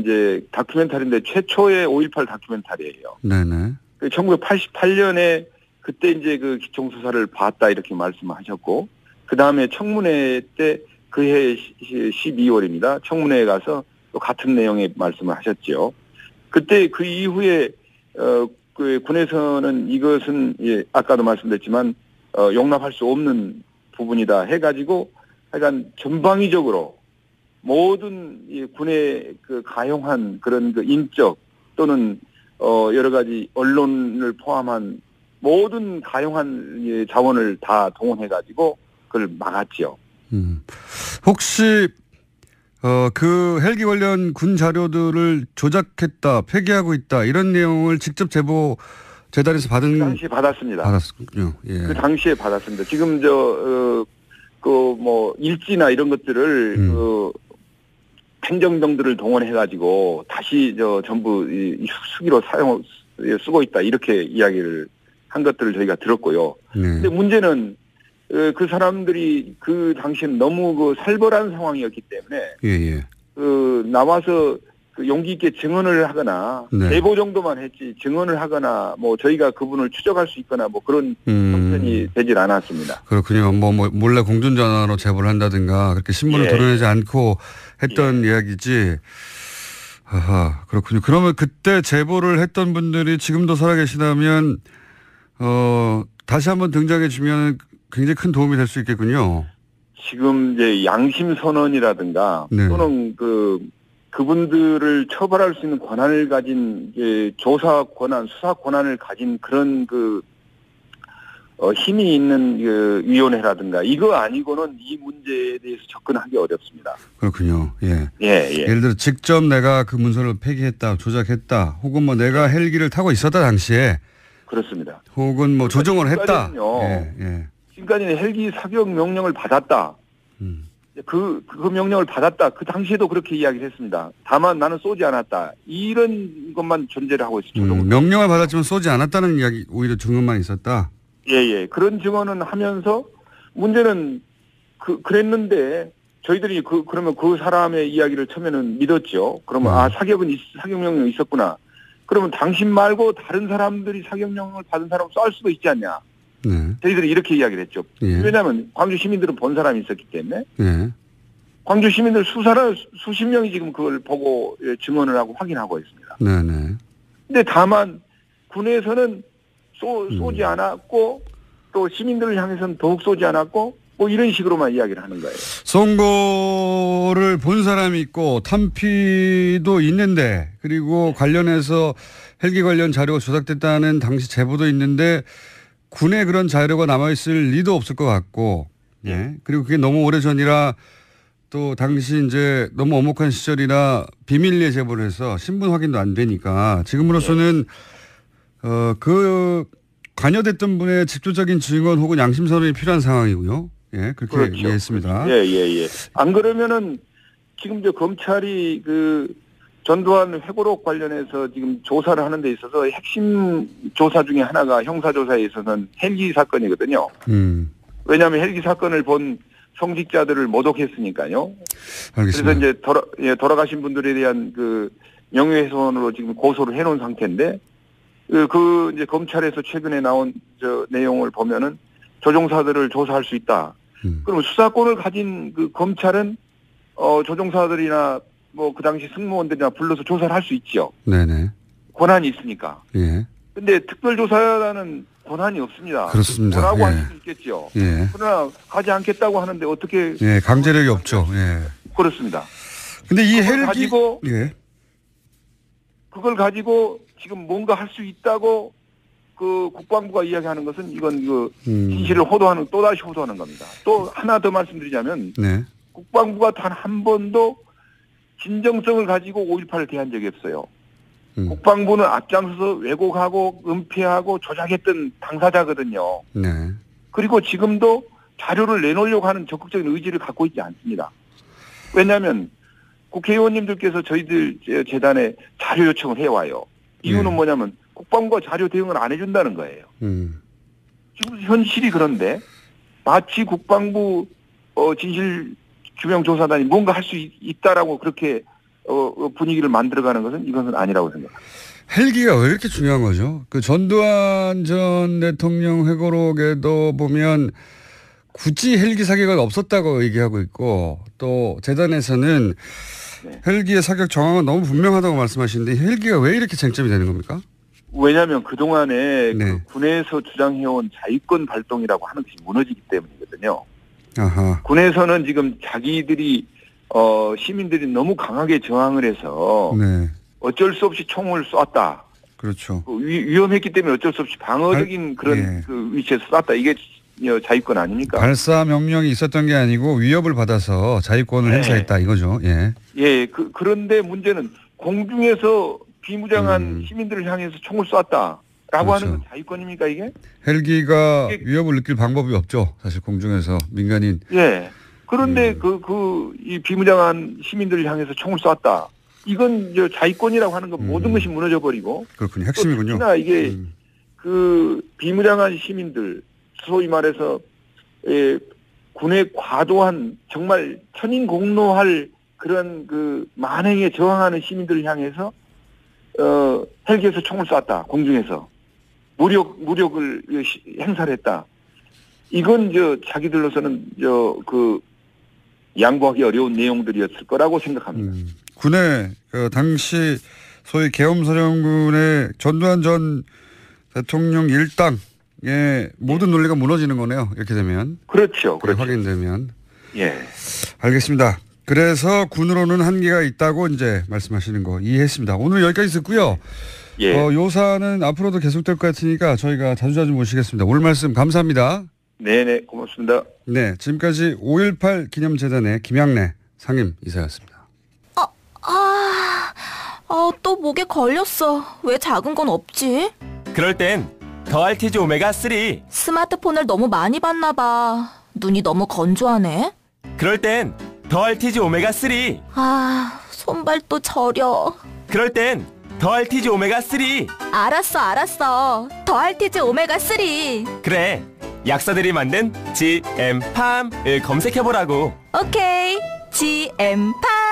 P: 이제 다큐멘터리인데 최초의 5.18 다큐멘터리예요. 1988년에 그때 이제 그 기총수사를 봤다 이렇게 말씀하셨고 그 다음에 청문회 때 그해 12월입니다. 청문회에 가서 또 같은 내용의 말씀을 하셨죠. 그때 그 이후에 그 군에서는 이것은 아까도 말씀드렸지만 용납할 수 없는 부분이다 해가지고 하여간 전방위적으로 모든 군에 가용한 그런 인적 또는 여러 가지 언론을 포함한 모든 가용한 자원을 다 동원해가지고 그걸 막았죠.
A: 혹시 그 헬기 관련 군 자료들을 조작했다, 폐기하고 있다 이런 내용을 직접 제보 재단에서 받은
P: 그 당시에 받았습니다.
A: 받았군요. 예.
P: 그 당시에 받았습니다. 지금 일지나 이런 것들을 행정병들을 동원해가지고 다시 전부 수기로 쓰고 있다 이렇게 이야기를 한 것들을 저희가 들었고요. 근데 문제는 그 사람들이 그 당시엔 너무 살벌한 상황이었기 때문에 나와서 용기 있게 증언을 하거나 제보 정도만 했지 증언을 하거나 저희가 그분을 추적할 수 있거나 그런 형편이 되질 않았습니다.
A: 그렇군요. 몰래 공중전화로 제보를 한다든가 그렇게 신문을 드러내지 않고 했던 이야기지. 아하, 그렇군요. 그러면 그때 제보를 했던 분들이 지금도 살아계시다면 다시 한번 등장해 주면 굉장히 큰 도움이 될 수 있겠군요.
P: 지금 이제 양심 선언이라든가 또는 그분들을 처벌할 수 있는 권한을 가진 조사 권한, 수사 권한을 가진 그런 힘이 있는 위원회라든가 이거 아니고는 이 문제에 대해서 접근하기 어렵습니다.
A: 그렇군요. 예. 예를 들어 직접 내가 그 문서를 폐기했다, 조작했다, 혹은 내가 헬기를 타고 있었다 당시에.
P: 그렇습니다.
A: 혹은 조정을 했다.
P: 지금까지는 헬기 사격 명령을 받았다. 그 명령을 받았다. 그 당시에도 그렇게 이야기를 했습니다. 다만 나는 쏘지 않았다. 이런 것만 존재를 하고 있습니다.
A: 명령을 받았지만 쏘지 않았다는 이야기, 오히려 증언만 있었다.
P: 그런 증언은 하면서 문제는 그랬는데 저희들이 그러면 그 사람의 이야기를 처음에는 믿었죠. 그러면 사격 명령이 있었구나. 그러면 당신 말고 다른 사람들이 사격 명령을 받은 사람 쏠 수도 있지 않냐. 저희들이 이렇게 이야기를 했죠. 왜냐하면 광주 시민들은 본 사람이 있었기 때문에 광주 시민들 수십 명이 지금 그걸 보고 증언을 하고 확인하고 있습니다. 근데 다만 군에서는 쏘지 않았고 또 시민들을 향해서는 더욱 쏘지 않았고 이런 식으로만 이야기를 하는 거예요.
A: 쏜 거를 본 사람이 있고 탄피도 있는데 그리고 관련해서 헬기 관련 자료가 조작됐다는 당시 제보도 있는데 군에 그런 자료가 남아있을 리도 없을 것 같고 그리고 그게 너무 오래전이라 또 당시 이제 너무 엄혹한 시절이라 비밀리에 제보를 해서 신분 확인도 안 되니까 지금으로서는 관여됐던 분의 직접적인 증언 혹은 양심 선언이 필요한 상황이고요. 그렇게 이해했습니다.
P: 안 그러면은 지금 검찰이 전두환 회고록 관련해서 지금 조사를 하는 데 있어서 핵심 조사 중에 하나가 형사조사에 있어서는 헬기 사건이거든요. 왜냐하면 헬기 사건을 본 성직자들을 모독했으니까요.
A: 알겠습니다.
P: 그래서 이제 돌아가신 분들에 대한 명예훼손으로 지금 고소를 해놓은 상태인데 이제 검찰에서 최근에 나온 내용을 보면은 조종사들을 조사할 수 있다. 그럼 수사권을 가진 검찰은 조종사들이나 그 당시 승무원들이나 불러서 조사를 할 수 있죠. 권한이 있으니까. 근데 특별조사라는 권한이 없습니다.
A: 그렇습니다.
P: 뭐라고 할 수 있겠죠. 그러나 가지 않겠다고 하는데 어떻게.
A: 강제력이 없죠.
P: 그렇습니다.
A: 근데 이 헬기.
P: 그걸 가지고 지금 뭔가 할 수 있다고 국방부가 이야기하는 것은 이건 진실을 또다시 호도하는 겁니다. 또 하나 더 말씀드리자면. 국방부가 단 한 번도 진정성을 가지고 5.18을 대한 적이 없어요. 국방부는 앞장서서 왜곡하고 은폐하고 조작했던 당사자거든요. 그리고 지금도 자료를 내놓으려고 하는 적극적인 의지를 갖고 있지 않습니다. 왜냐하면 국회의원님들께서 저희들 재단에 자료 요청을 해와요. 이유는 뭐냐면 국방부가 자료 대응을 안 해준다는 거예요. 지금 현실이 그런데 마치 국방부 진실규명조사단이 뭔가 할 수 있다라고 그렇게 분위기를 만들어가는 것은 이것은 아니라고 생각합니다.
A: 헬기가 왜 이렇게 중요한 거죠? 전두환 전 대통령 회고록에도 보면 굳이 헬기 사격은 없었다고 얘기하고 있고 또 재단에서는 헬기의 사격 정황은 너무 분명하다고 말씀하시는데 헬기가 왜 이렇게 쟁점이 되는 겁니까?
P: 왜냐하면 그동안에 군에서 주장해온 자위권 발동이라고 하는 것이 무너지기 때문이거든요. 군에서는 지금 자기들이 시민들이 너무 강하게 저항을 해서 어쩔 수 없이 총을 쐈다.
A: 그렇죠.
P: 위험했기 때문에 어쩔 수 없이 방어적인 그런 위치에서 쐈다. 이게 자유권 아닙니까?
A: 발사 명령이 있었던 게 아니고 위협을 받아서 자유권을 행사했다 이거죠. 예.
P: 예. 그런데 문제는 공중에서 비무장한 시민들을 향해서 총을 쐈다라고
A: 그렇죠.
P: 하는 건 자유권입니까 이게?
A: 헬기가 위협을 느낄 방법이 없죠. 사실 공중에서 민간인.
P: 예. 그런데 이 비무장한 시민들을 향해서 총을 쐈다. 이건 자유권이라고 하는 건 모든 것이 무너져 버리고.
A: 그렇군요. 핵심이군요.
P: 특히나 이게 그 비무장한 시민들, 소위 말해서 군의 과도한 정말 천인공노할 그런 그 만행에 저항하는 시민들을 향해서 헬기에서 총을 쐈다. 공중에서 무력을 행사를 했다. 이건 자기들로서는 그 양보하기 어려운 내용들이었을 거라고 생각합니다.
A: 군의 당시 소위 계엄사령군의 전두환 전 대통령 일당의 모든 논리가 무너지는 거네요. 이렇게 되면.
P: 그렇죠.
A: 확인되면.
P: 예.
A: 알겠습니다. 그래서 군으로는 한계가 있다고 이제 말씀하시는 거 이해했습니다. 오늘 여기까지 듣고요.
P: 예.
A: 요사는 앞으로도 계속될 것 같으니까 저희가 자주자주 모시겠습니다. 오늘 말씀 감사합니다.
P: 네네, 고맙습니다.
A: 네, 지금까지 5.18 기념재단의 김양래 상임 이사였습니다.
Q: 또 목에 걸렸어. 왜 작은 건 없지?
R: 그럴 땐 더알티지 오메가3.
Q: 스마트폰을 너무 많이 봤나 봐. 눈이 너무 건조하네.
R: 그럴 땐 더알티지 오메가3.
Q: 손발도 저려.
R: 그럴 땐 더알티지 오메가3.
Q: 알았어. 더알티지 오메가3.
R: 그래, 약사들이 만든 GM팜을 검색해보라고.
Q: 오케이, GM팜.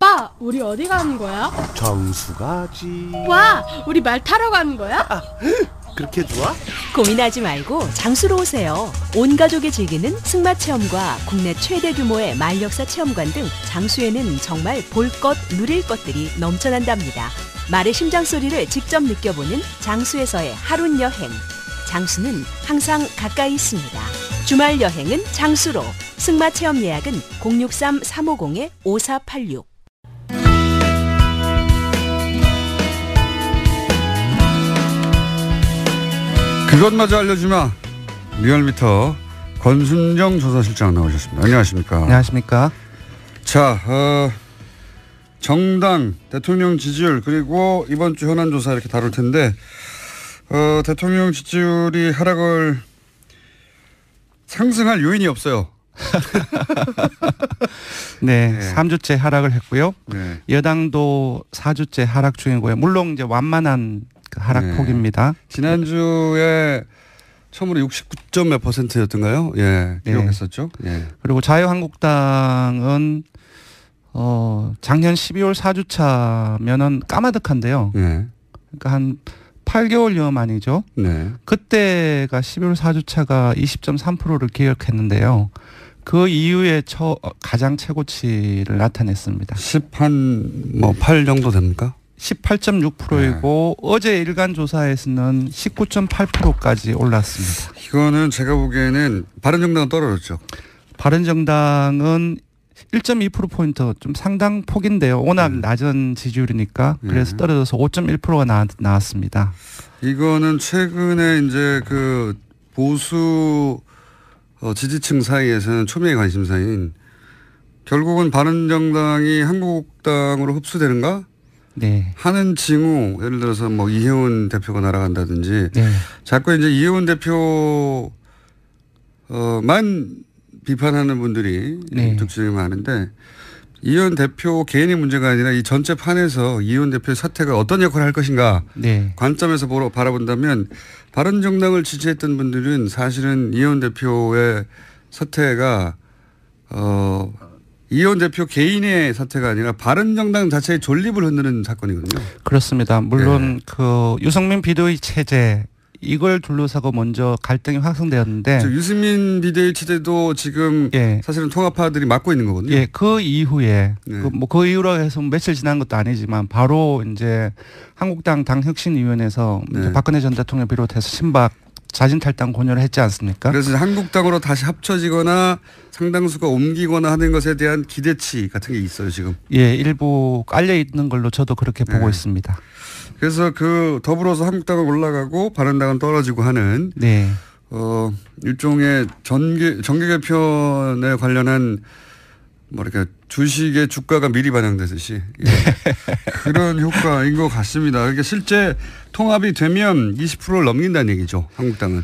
S: 오빠, 우리 어디 가는 거야?
I: 정수 가지.
S: 와, 우리 말 타러 가는 거야?
I: 그렇게 좋아?
T: 고민하지 말고 장수로 오세요. 온 가족이 즐기는 승마 체험과 국내 최대 규모의 말역사 체험관 등 장수에는 정말 볼 것, 누릴 것들이 넘쳐난답니다. 말의 심장 소리를 직접 느껴보는 장수에서의 하룬 여행. 장수는 항상 가까이 있습니다. 주말 여행은 장수로. 승마 체험 예약은 063-350-5486.
A: 그것마저 알려주마. 리얼미터 권순정 조사실장 나오셨습니다. 안녕하십니까.
U: 안녕하십니까.
A: 자, 정당, 대통령 지지율 그리고 이번 주 현안 조사 이렇게 다룰 텐데 대통령 지지율이 하락을 상승할 요인이 없어요.
U: 네, 3주째 하락을 했고요.
A: 네.
U: 여당도 4주째 하락 중이고요. 물론 이제 완만한 하락폭입니다.
A: 지난주에 처음으로 69점 몇 %였던가요? 예, 기록했었죠. 예.
U: 그리고 자유한국당은 작년 12월 4주차면은 까마득한데요.
A: 예.
U: 그러니까 한 8개월여 만이죠.
A: 네.
U: 그때가 12월 4주차가 20.3%를 기록했는데요. 그 이후에 가장 최고치를 나타냈습니다.
A: 8 정도 됩니까?
U: 18.6%이고 어제 일간 조사에서는 19.8%까지 올랐습니다.
A: 이거는 제가 보기에는 바른정당은 떨어졌죠.
U: 바른정당은 1.2%포인트 좀 상당 폭인데요. 워낙 낮은 지지율이니까 그래서 떨어져서 5.1%가 나왔습니다.
A: 이거는 최근에 이제 그 보수 지지층 사이에서는 초미의 관심사인 결국은 바른정당이 한국당으로 흡수되는가?
U: 네.
A: 하는 징후, 예를 들어서 뭐 이혜원 대표가 날아간다든지 자꾸 이제 이혜원 대표 만 비판하는 분들이 독점이 많은데 이혜원 대표 개인의 문제가 아니라 이 전체 판에서 이혜원 대표의 사태가 어떤 역할을 할 것인가 관점에서 바라본다면 바른정당을 지지했던 분들은 사실은 이혜원 대표의 사태가 이혜원 대표 개인의 사태가 아니라 바른정당 자체의 존립을 흔드는 사건이거든요.
U: 그렇습니다. 물론 그 유승민 비대위 체제 이걸 둘러싸고 먼저 갈등이 확산되었는데
A: 유승민 비대위 체제도 지금 사실은 통합파들이 맡고 있는 거거든요.
U: 예, 그 이후에 그 이후로 해서 며칠 지난 것도 아니지만 바로 이제 한국당 당혁신위원회에서 이제 박근혜 전 대통령 비롯해서 친박 자진 탈당 권유를 했지 않습니까?
A: 그래서 한국당으로 다시 합쳐지거나 상당수가 옮기거나 하는 것에 대한 기대치 같은 게 있어요, 지금.
U: 예, 일부 깔려 있는 걸로 저도 그렇게 보고 있습니다.
A: 그래서 그 더불어서 한국당은 올라가고 바른당은 떨어지고 하는 일종의 정계 개편에 관련한 뭐랄까 주식의 주가가 미리 반영되듯이 그런 효과인 것 같습니다. 그러니까 실제 통합이 되면 20%를 넘긴다는 얘기죠. 한국당은.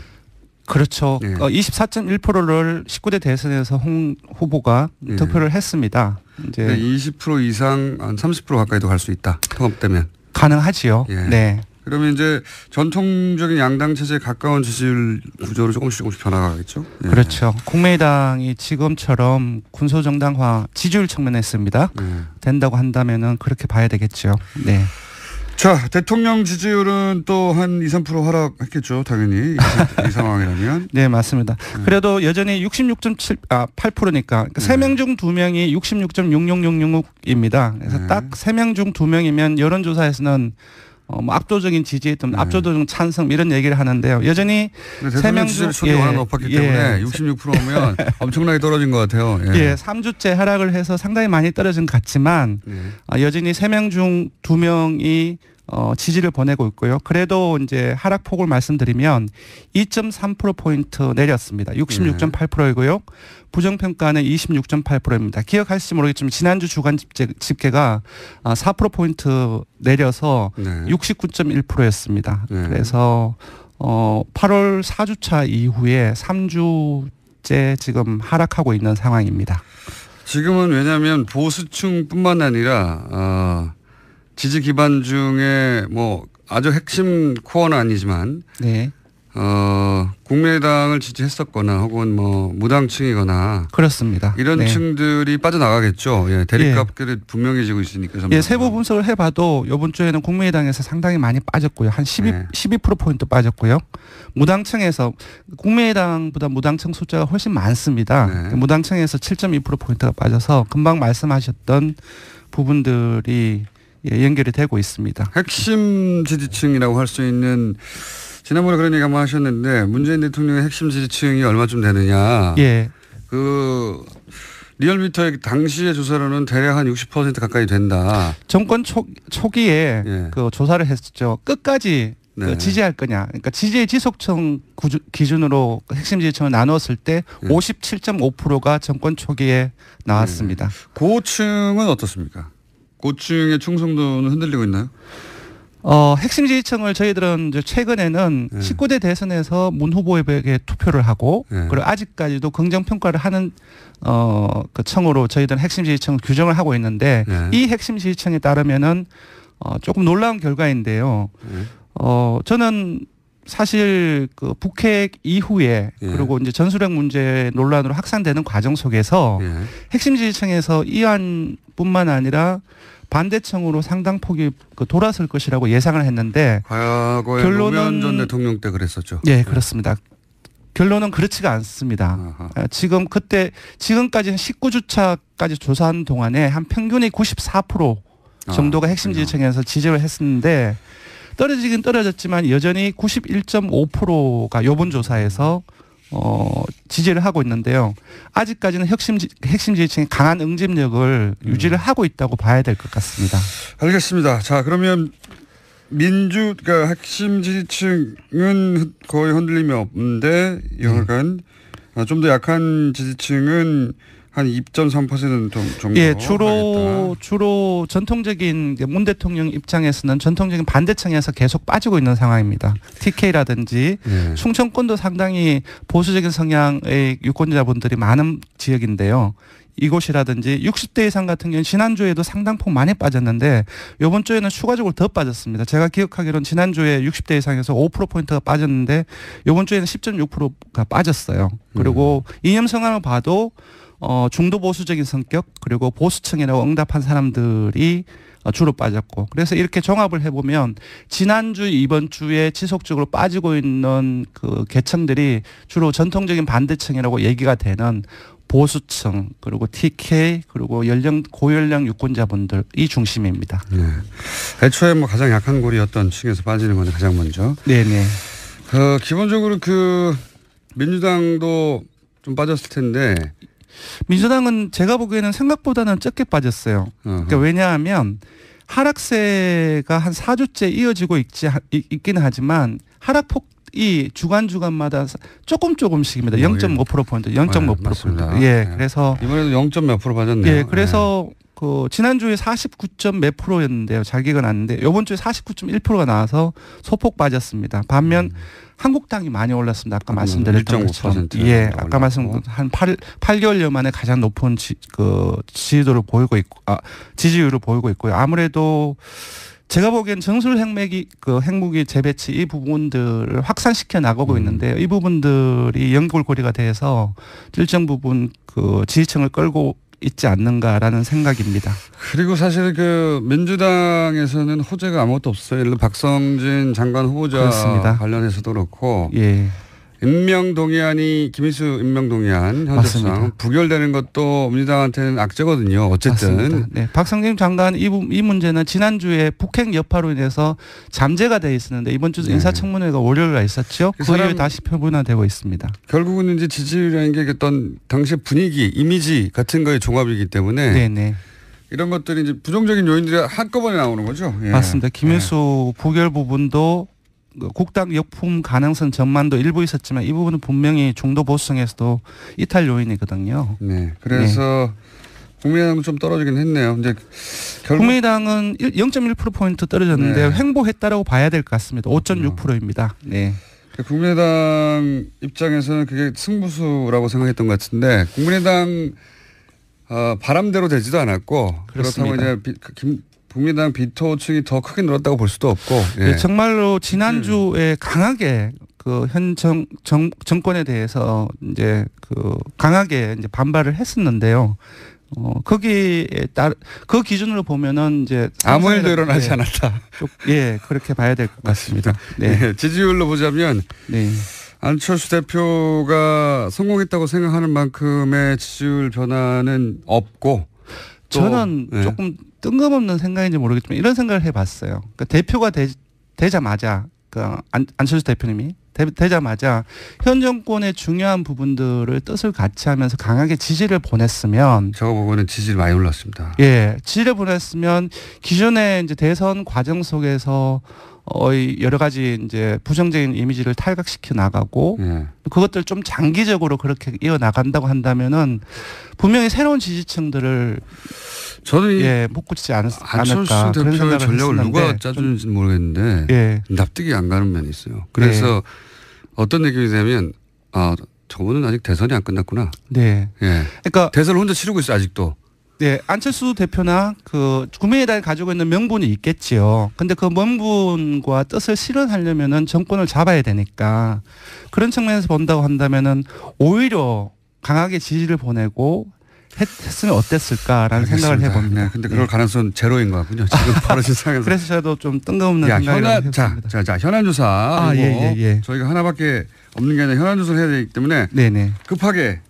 U: 그렇죠. 24.1%를 19대 대선에서 홍 후보가 득표를 했습니다. 이제
A: 20% 이상 한 30% 가까이도 갈 수 있다. 통합되면.
U: 가능하지요. 네.
A: 그러면 이제 전통적인 양당 체제에 가까운 지지율 구조로 조금씩 변화가겠죠.
U: 그렇죠. 국민의당이 지금처럼 군소정당화 지지율 측면에 된다고 한다면은 그렇게 봐야 되겠죠. 네.
A: 자, 대통령 지지율은 또 한 2, 3% 하락했겠죠. 당연히 이 상황이라면.
U: 네, 맞습니다. 그래도 여전히 8%니까 3명 중 2명이 66.66666입니다. 그래서 딱 3명 중 2명이면 여론조사에서는 뭐 압도적인 지지 또는 압도적인 찬성 이런 얘기를 하는데요. 여전히 3명 중
A: 지지율이 워낙 높았기 때문에 66%면 엄청나게 떨어진 것 같아요.
U: 3주째 하락을 해서 상당히 많이 떨어진 것 같지만 여전히 3명 중 2명이 지지를 보내고 있고요. 그래도 이제 하락폭을 말씀드리면 2.3%포인트 내렸습니다. 66.8%이고요. 부정평가는 26.8%입니다. 기억하실지 모르겠지만 지난주 주간 집계가 4%포인트 내려서 69.1%였습니다. 그래서 8월 4주차 이후에 3주째 지금 하락하고 있는 상황입니다.
A: 지금은 왜냐하면 보수층뿐만 아니라 지지 기반 중에 뭐 아주 핵심 코어는 아니지만 국민의당을 지지했었거나 혹은 뭐 무당층이거나
U: 그렇습니다.
A: 이런 층들이 빠져나가겠죠. 대립각들이 분명해지고 있으니까.
U: 세부 분석을 해봐도 이번 주에는 국민의당에서 상당히 많이 빠졌고요. 한 12%포인트 빠졌고요. 무당층에서 국민의당보다 무당층 숫자가 훨씬 많습니다. 무당층에서 7.2%포인트가 빠져서 금방 말씀하셨던 부분들이 연결이 되고 있습니다.
A: 핵심 지지층이라고 할 수 있는 지난번에 그런 얘기 한번 하셨는데 문재인 대통령의 핵심 지지층이 얼마쯤 되느냐. 그 리얼미터의 당시의 조사로는 대략 한 60% 가까이 된다.
U: 정권 초기에 그 조사를 했었죠. 끝까지 지지할 거냐. 그러니까 지지의 지속층 기준으로 핵심 지지층을 나눴을 때 57.5%가 정권 초기에 나왔습니다.
A: 고층은 어떻습니까? 고층의 충성도는 흔들리고 있나요?
U: 핵심 지지층을 저희들은 이제 최근에는 19대 대선에서 문 후보에게 투표를 하고 그리고 아직까지도 긍정 평가를 하는 그 층으로 저희들은 핵심 지지층을 규정을 하고 있는데 이 핵심 지지층에 따르면은 조금 놀라운 결과인데요. 저는 사실 그 북핵 이후에 그리고 이제 전술핵 문제 논란으로 확산되는 과정 속에서 핵심 지지층에서 이안뿐만 아니라 반대층으로 상당폭이 돌아설 것이라고 예상을 했는데
A: 과거에 노무현 전 대통령 때 그랬었죠.
U: 네, 그렇습니다. 결론은 그렇지가 않습니다. 지금까지 19주차까지 조사한 동안에 한 평균이 94% 정도가 핵심 지지층에서 지지를 했었는데 떨어지긴 떨어졌지만 여전히 91.5%가 이번 조사에서 지지를 하고 있는데요. 아직까지는 핵심 지지층이 강한 응집력을 유지를 하고 있다고 봐야 될 것 같습니다.
A: 알겠습니다. 자, 그러면 그러니까 핵심 지지층은 거의 흔들림이 없는데 여하간 좀 더 약한 지지층은 한 2.3% 정도.
U: 주로 전통적인 문 대통령 입장에서는 전통적인 반대층에서 계속 빠지고 있는 상황입니다. TK라든지 충청권도 상당히 보수적인 성향의 유권자분들이 많은 지역인데요. 이곳이라든지 60대 이상 같은 경우는 지난주에도 상당폭 많이 빠졌는데 이번 주에는 추가적으로 더 빠졌습니다. 제가 기억하기로는 지난주에 60대 이상에서 5%포인트가 빠졌는데 이번 주에는 10.6%가 빠졌어요. 그리고 이념 성향을 봐도 중도 보수적인 성격 그리고 보수층이라고 응답한 사람들이 주로 빠졌고 그래서 이렇게 종합을 해보면 지난주 이번 주에 지속적으로 빠지고 있는 그 계층들이 주로 전통적인 반대층이라고 얘기가 되는 보수층 그리고 TK 그리고 고연령 유권자분들이 중심입니다.
A: 애초에 뭐 가장 약한 고리였던 층에서 빠지는 건데 가장 먼저.
U: 네네.
A: 기본적으로 그 민주당도 좀 빠졌을 텐데.
U: 민주당은 제가 보기에는 생각보다는 적게 빠졌어요. 그러니까 왜냐하면 하락세가 한 4주째 이어지고 있기는 하지만 하락폭 이 주간마다 조금씩입니다. 0.5%포인트, 0.5%포인트. 예, 그래서
A: 이번에도 0. 몇 프로 빠졌네요.
U: 예, 그래서 그 지난주에 49. 몇 프로였는데요. 자기가 났는데 이번 주에 49.1%가 나와서 소폭 빠졌습니다. 반면 한국당이 많이 올랐습니다. 아까 말씀드렸던 것처럼. 예, 아까 말씀드린 한 8개월여 만에 가장 높은 지지도를 보이고 있고, 지지율을 보이고 있고요. 아무래도 제가 보기엔 전술 핵무기 재배치 이 부분들을 확산시켜 나가고 있는데요. 이 부분들이 연골고리가 돼서 일정 부분 그 지지층을 끌고 있지 않는가라는 생각입니다.
A: 그리고 사실 그 민주당에서는 호재가 아무것도 없어요. 예를 들어 박성진 장관 후보자
U: 그렇습니다.
A: 관련해서도 그렇고
U: 예.
A: 임명동의안이 김희수 임명동의안 현재상 부결되는 것도 민주당한테는 악재거든요. 어쨌든.
U: 맞습니다. 네. 박성진 장관 이 문제는 지난주에 북핵 여파로 인해서 잠재가 돼 있었는데 이번 주 인사청문회가 월요일에 있었죠. 그 이후에 다시 표본화되고 있습니다.
A: 결국은 이제 지지율이라는 게 어떤 당시 분위기, 이미지 같은 거의 종합이기 때문에
U: 네네.
A: 이런 것들이 이제 부정적인 요인들이 한꺼번에 나오는 거죠. 예.
U: 맞습니다. 김일수 부결 부분도 국당 역품 가능성 전망도 일부 있었지만 이 부분은 분명히 중도 보수층에서도 이탈 요인이거든요.
A: 네. 그래서 국민의당은 좀 떨어지긴 했네요. 이제
U: 국민의당은 0.1%포인트 떨어졌는데 횡보했다라고 봐야 될 것 같습니다. 5.6%입니다. 네.
A: 국민의당 입장에서는 그게 승부수라고 생각했던 것 같은데 국민의당 바람대로 되지도 않았고
U: 그렇습니다.
A: 그렇다고 이제 국민의당 비토층이 더 크게 늘었다고 볼 수도 없고. 예.
U: 네, 정말로 지난주에 강하게 그 현 정권에 대해서 이제 그 강하게 이제 반발을 했었는데요. 거기에 따라 그 기준으로 보면은 이제
A: 아무 일도 일어나지 않았다.
U: 예, 그렇게 봐야 될 것 같습니다. 네.
A: 네, 지지율로 보자면 안철수 대표가 성공했다고 생각하는 만큼의 지지율 변화는 없고.
U: 저는 조금 뜬금없는 생각인지 모르겠지만 이런 생각을 해봤어요. 그러니까 대표가 되자마자 안철수 대표님이 되자마자 현 정권의 중요한 부분들을 뜻을 같이 하면서 강하게 지지를 보냈으면
A: 저거 보고는 지지를 많이 올랐습니다.
U: 예, 지지를 보냈으면 기존의 이제 대선 과정 속에서 여러 가지 이제 부정적인 이미지를 탈각시켜 나가고 그것들 좀 장기적으로 그렇게 이어 나간다고 한다면은 분명히 새로운 지지층들을
A: 저는
U: 묶지 않을까
A: 안철수 대표의 전략을 누가 짜주는지는 모르겠는데 납득이 안 가는 면이 있어요. 그래서 어떤 느낌이냐면 저분은 아직 대선이 안 끝났구나.
U: 네.
A: 예. 그러니까 대선을 혼자 치르고 있어 아직도.
U: 네, 안철수 대표나 그 국민의당이 가지고 있는 명분이 있겠지요. 근데 그 명분과 뜻을 실현하려면은 정권을 잡아야 되니까 그런 측면에서 본다고 한다면은 오히려 강하게 지지를 보내고 했으면 어땠을까라는 생각을 해봅니다.
A: 네, 근데 그럴 가능성은 제로인 것 같군요. 지금 벌어진 상황에서.
U: 그래서 저도 좀 뜬금없는 생각을 했습니다.
A: 자, 현안 조사. 저희가 하나밖에 없는 게 아니라 현안 조사를 해야 되기 때문에 급하게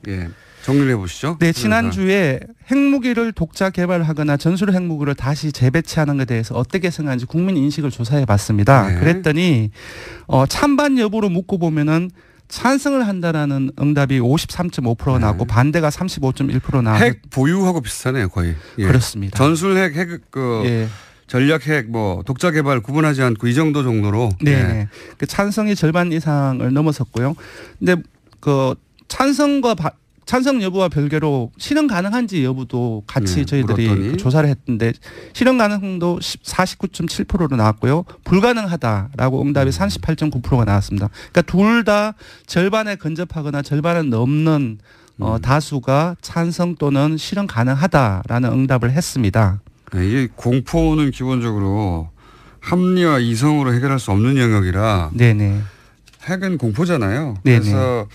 A: 정리를 해보시죠.
U: 네, 지난주에 핵무기를 독자 개발하거나 전술 핵무기를 다시 재배치하는 것에 대해서 어떻게 생각하는지 국민 인식을 조사해봤습니다. 그랬더니 찬반 여부로 묻고 보면은 찬성을 한다라는 응답이 53.5%가 나왔고 반대가 35.1% 나왔고
A: 핵 보유하고 비슷하네요, 거의.
U: 그렇습니다.
A: 전술 핵 전략 핵 독자 개발 구분하지 않고 이 정도로.
U: 네. 그 찬성이 절반 이상을 넘어섰고요. 근데 그 찬성 여부와 별개로 실현 가능한지 여부도 같이 저희들이
A: 물었더니.
U: 조사를 했는데 실현 가능성도 49.7%로 나왔고요. 불가능하다라고 응답이 38.9%가 나왔습니다. 그러니까 둘 다 절반에 근접하거나 절반에 넘는 다수가 찬성 또는 실현 가능하다라는 응답을 했습니다.
A: 네, 이 공포는 기본적으로 합리와 이성으로 해결할 수 없는 영역이라 핵은 공포잖아요. 그래서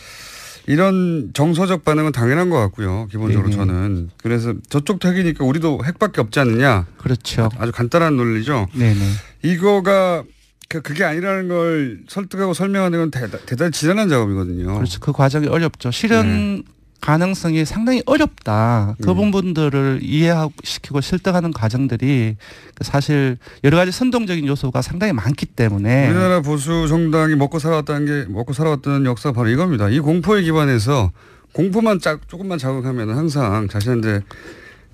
A: 이런 정서적 반응은 당연한 것 같고요. 기본적으로 저는. 그래서 저쪽도 핵이니까 우리도 핵밖에 없지 않느냐.
U: 그렇죠.
A: 아주 간단한 논리죠. 이거가 그게 아니라는 걸 설득하고 설명하는 건 대단히 지난한 작업이거든요.
U: 그렇죠. 그 과정이 어렵죠. 실현 가능성이 상당히 어렵다. 그 부분들을 이해시키고 설득하는 과정들이 사실 여러 가지 선동적인 요소가 상당히 많기 때문에
A: 우리나라 보수 정당이 먹고 살아왔던 역사가 바로 이겁니다. 이 공포에 기반해서 공포만 조금만 자극하면 항상 자신한테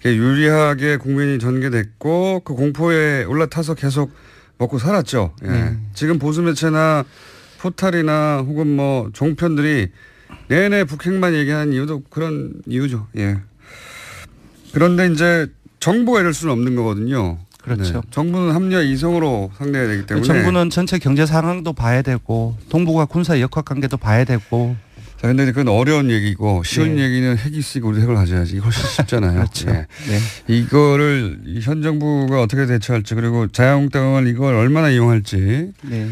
A: 유리하게 국민이 전개됐고 그 공포에 올라타서 계속 먹고 살았죠. 지금 보수 매체나 포탈이나 혹은 뭐 종편들이 내내 북핵만 얘기하는 이유도 그런 이유죠. 예. 그런데 이제 정부가 이럴 수는 없는 거거든요.
U: 그렇죠.
A: 네. 정부는 합리화 이성으로 상대해야 되기 때문에.
U: 정부는 전체 경제 상황도 봐야 되고 동북아 군사 역학 관계도 봐야 되고.
A: 자, 근데 그건 어려운 얘기고 쉬운 얘기는 핵이 있으니까 우리 핵을 가져야지. 이거 훨씬 쉽잖아요.
U: 그렇죠.
A: 예.
U: 네.
A: 이거를 현 정부가 어떻게 대처할지 그리고 자유한국당은 이걸 얼마나 이용할지.
U: 네.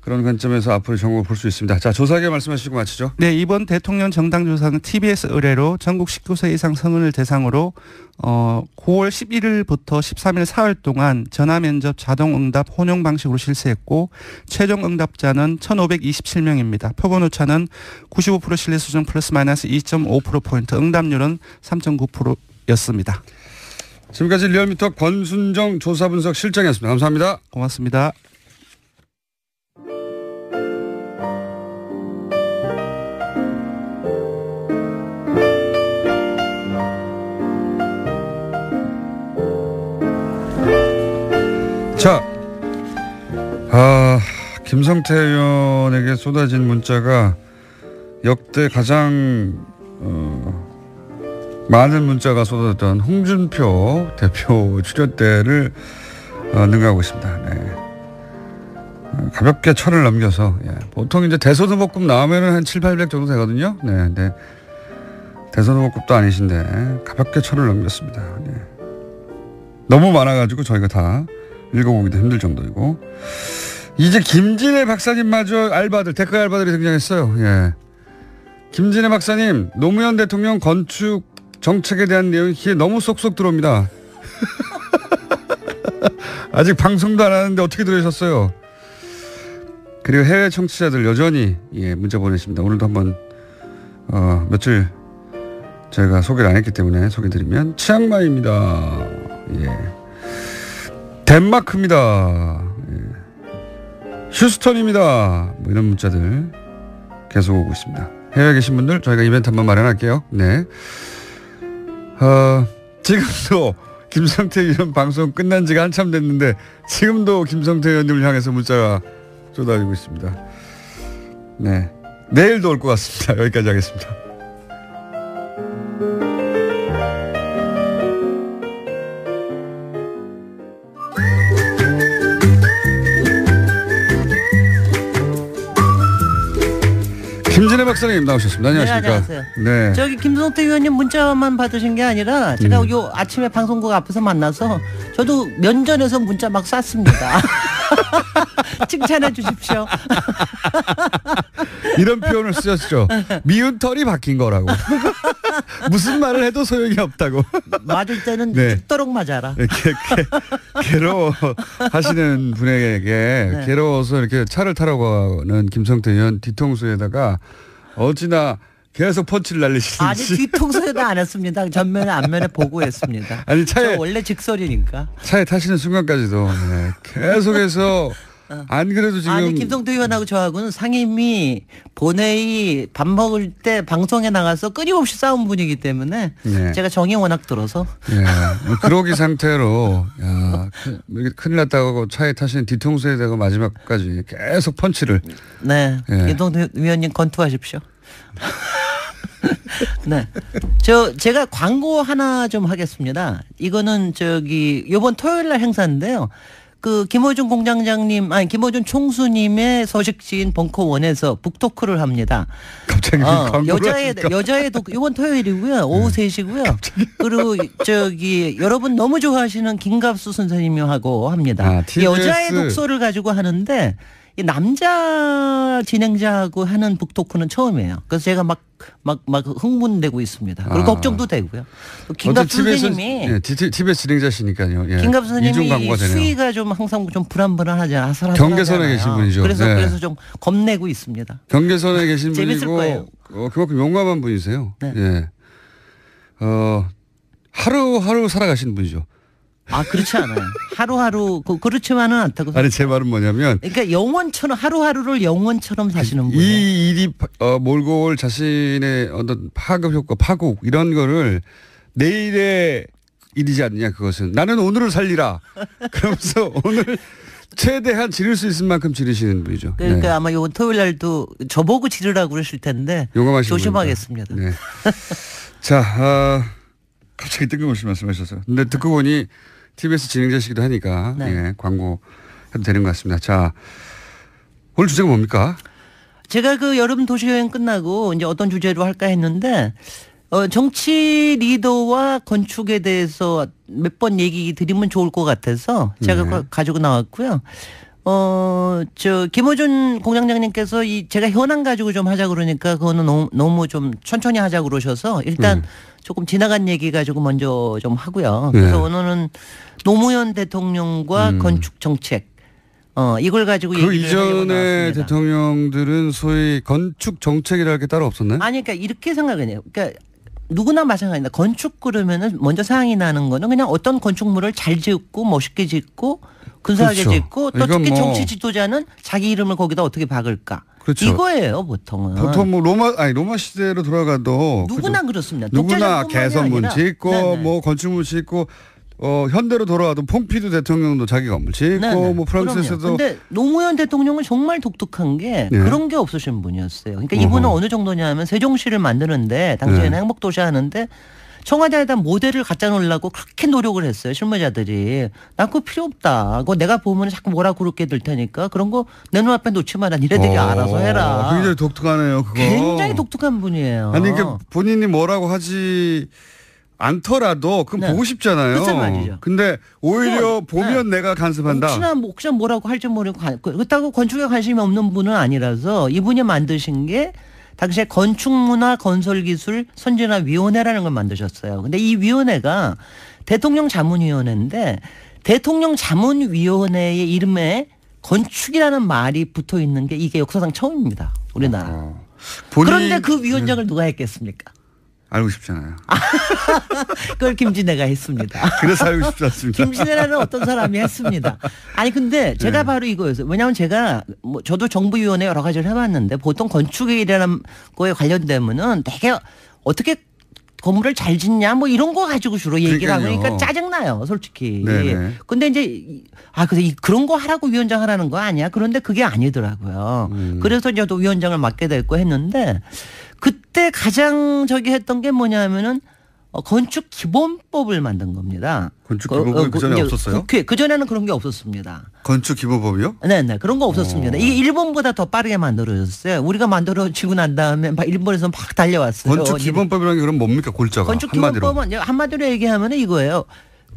A: 그런 관점에서 앞으로 정보를 볼 수 있습니다. 자, 조사계 말씀하시고 마치죠.
U: 네, 이번 대통령 정당 조사는 TBS 의뢰로 전국 19세 이상 성인을 대상으로 9월 11일부터 13일 사흘 동안 전화면접 자동응답 혼용 방식으로 실시했고 최종 응답자는 1,527명입니다. 표본 오차는 95% 신뢰 수준 플러스 마이너스 2.5%포인트, 응답률은 3.9%였습니다.
A: 지금까지 리얼미터 권순정 조사분석 실장이었습니다. 감사합니다.
U: 고맙습니다.
A: 자, 김성태 의원에게 쏟아진 문자가 역대 가장 많은 문자가 쏟아졌던 홍준표 대표 출연 때를 능가하고 있습니다. 네. 가볍게 철을 넘겨서 보통 이제 대선후보급 나오면은 한 700, 800 정도 되거든요. 네, 근데 대선후보급도 아니신데 가볍게 철을 넘겼습니다. 네. 너무 많아가지고 저희가 다 읽어보기도 힘들 정도이고 이제 김진애 박사님마저 알바들 댓글 알바들이 등장했어요. 예. 김진애 박사님 노무현 대통령 건축 정책에 대한 내용이 귀에 너무 쏙쏙 들어옵니다. 아직 방송도 안 하는데 어떻게 들으셨어요? 그리고 해외 청취자들 여전히 문자 보내십니다. 오늘도 한번 며칠 제가 소개를 안 했기 때문에 소개드리면 치앙마이입니다. 예. 덴마크입니다. 휴스턴입니다. 뭐 이런 문자들 계속 오고 있습니다. 해외에 계신 분들 저희가 이벤트 한번 마련할게요. 네. 지금도 김성태 의원 방송 끝난 지가 한참 됐는데 지금도 김성태 의원님을 향해서 문자가 쏟아지고 있습니다. 네. 내일도 올 것 같습니다. 여기까지 하겠습니다. 김진애 박사님 나오셨습니다. 안녕하십니까.
B: 네, 안녕하세요.
A: 네.
B: 저기 김성태 의원님 문자만 받으신 게 아니라 제가 요 아침에 방송국 앞에서 만나서 저도 면전에서 문자 막 쐈습니다. 칭찬해 주십시오.
A: 이런 표현을 쓰셨죠. 미운 털이 바뀐 거라고. 무슨 말을 해도 소용이 없다고.
B: 맞을 때는 죽도록 맞아라.
A: 괴로워 하시는 분에게 괴로워서 이렇게 차를 타라고 하는 김성태 의원 뒤통수에다가 어찌나 계속 펀치를 날리시는지.
B: 아니 뒤통수에도 안 했습니다. 전면에 앞면에 보고 했습니다.
A: 아니 차에
B: 원래 직설이니까.
A: 차에 타시는 순간까지도 계속해서 안 그래도 지금
B: 아니 김성태 의원하고 저하고는 상임위 본회의 밥 먹을 때 방송에 나가서 끊임없이 싸운 분이기 때문에 제가 정이 워낙 들어서
A: 그러기 상태로 큰일 났다고 차에 타시는 뒤통수에 대고 마지막까지 계속 펀치를.
B: 네. 김성태 의원님 건투하십시오. 네. 제가 광고 하나 좀 하겠습니다. 이거는 요번 토요일 날 행사인데요. 김호준 공장장님, 김호준 총수님의 소식지인 벙커원에서 북토크를 합니다.
A: 갑자기
B: 여자의 이번 토요일이고요. 오후 3시고요. 그리고 여러분 너무 좋아하시는 김갑수 선생님하고 합니다. 여자의 독서를 가지고 하는데 이 남자 진행자하고 하는 북토크는 처음이에요. 그래서 제가 막 흥분되고 있습니다. 그리고 걱정도 되고요. 김갑수 선생님이
A: TBS 진행자시니까요.
B: 김갑수 선생님이 수위가 좀 항상 좀 불안불안하잖아요.
A: 경계선에 계신 분이죠.
B: 그래서 좀 겁내고 있습니다.
A: 경계선에 계신
B: 재밌을
A: 분이고
B: 거예요.
A: 그만큼 용감한 분이세요.
B: 네.
A: 예. 하루하루 살아가시는 분이죠.
B: 그렇지 않아요. 하루하루 그렇지만은 않다고.
A: 아니 제 말은 뭐냐면
B: 그러니까 영원처럼 하루하루를 영원처럼 사시는 분이에요.
A: 이 일이 몰고 올 자신의 어떤 파급 효과, 파국 이런 거를 내일의 일이지 않느냐 그것은. 나는 오늘을 살리라. 그러면서 오늘 최대한 지를 수 있을 만큼 지르시는 분이죠.
B: 그러니까 아마 이번 토요일 날도 저보고 지르라고 그러실 텐데 조심하겠습니다.
A: 네. 자, 갑자기 뜬금없이 말씀하셔서. 근데 듣고 보니 TBS 진행자시기도 하니까 광고 해도 되는 것 같습니다. 자, 오늘 주제가 뭡니까?
B: 제가 그 여름 도시여행 끝나고 이제 어떤 주제로 할까 했는데 정치 리더와 건축에 대해서 몇 번 얘기 드리면 좋을 것 같아서 제가 가지고 나왔고요. 김호준 공장장님께서 제가 현안 가지고 좀 하자 그러니까 그거는 너무 좀 천천히 하자 그러셔서 일단 조금 지나간 얘기 가지고 먼저 좀 하고요. 그래서 오늘은 노무현 대통령과 건축 정책. 이걸 가지고
A: 그 이전의 대통령들은 소위 건축 정책이라는 게 따로 없었나요?
B: 아니, 그러니까 이렇게 생각해요. 그러니까 누구나 마찬가지입니다. 건축 그러면은 먼저 생각이 나는 거는 그냥 어떤 건축물을 잘 짓고 멋있게 짓고 근사하게 짓고 또 특히 정치 지도자는 자기 이름을 거기다 어떻게 박을까. 그렇죠. 이거예요, 보통은.
A: 보통 뭐 로마 시대로 돌아가도
B: 누구나 그렇습니다.
A: 누구나 개선문 짓고 뭐 건축물 짓고 현대로 돌아와도 퐁피두 대통령도 자기 건물 짓고 뭐 프랑스에서도.
B: 근데 노무현 대통령은 정말 독특한 게 그런 게 없으신 분이었어요. 그러니까 이분은 어느 정도냐면 세종시를 만드는데 당시에는 행복도시 하는데 청와대에다 모델을 갖다 놓으려고 그렇게 노력을 했어요. 실무자들이. 나 그거 필요 없다. 그거 내가 보면 자꾸 뭐라 그렇게 될 테니까 그런 거 내 눈앞에 놓지 마라. 니네들이 알아서 해라.
A: 굉장히 독특하네요. 그거.
B: 굉장히 독특한 분이에요.
A: 아니 그러니까 본인이 뭐라고 하지 않더라도 그건 보고 싶잖아요.
B: 그렇죠, 말이죠.
A: 근데 오히려 보면 내가 간섭한다.
B: 혹시나 뭐라고 할지 모르고 그렇다고 건축에 관심이 없는 분은 아니라서 이분이 만드신 게 당시에 건축문화 건설기술 선진화위원회라는 걸 만드셨어요. 근데 이 위원회가 대통령 자문위원회인데 대통령 자문위원회의 이름에 건축이라는 말이 붙어 있는 게 이게 역사상 처음입니다. 우리나라. 그런데 그 위원장을 누가 했겠습니까?
A: 알고 싶잖아요.
B: 그걸 김진애가 했습니다.
A: 그래서 알고 싶지 않습니다.
B: 김진애라는 어떤 사람이 했습니다. 아니 근데 제가 바로 이거였어요. 왜냐하면 제가 저도 정부위원회 여러 가지를 해봤는데 보통 건축이라는 거에 관련되면은 되게 어떻게 건물을 잘 짓냐 뭐 이런 거 가지고 주로 얘기를 하니까 짜증나요, 솔직히. 근데 이제 그래서 그런 거 하라고 위원장 하라는 거 아니야? 그런데 그게 아니더라고요. 그래서 저도 위원장을 맡게 됐고 했는데 그때 가장 했던 게 뭐냐면은 건축 기본법을 만든 겁니다.
A: 건축 기본법이 그전에 없었어요?
B: 그전에는 그런 게 없었습니다.
A: 건축 기본법이요?
B: 네. 그런 거 없었습니다. 이게 일본보다 더 빠르게 만들어졌어요. 우리가 만들어지고 난 다음에 막 일본에서 막 달려왔어요.
A: 건축 기본법이라는 게 그럼 뭡니까? 골자가.
B: 건축 기본법은 한마디로 얘기하면 이거예요.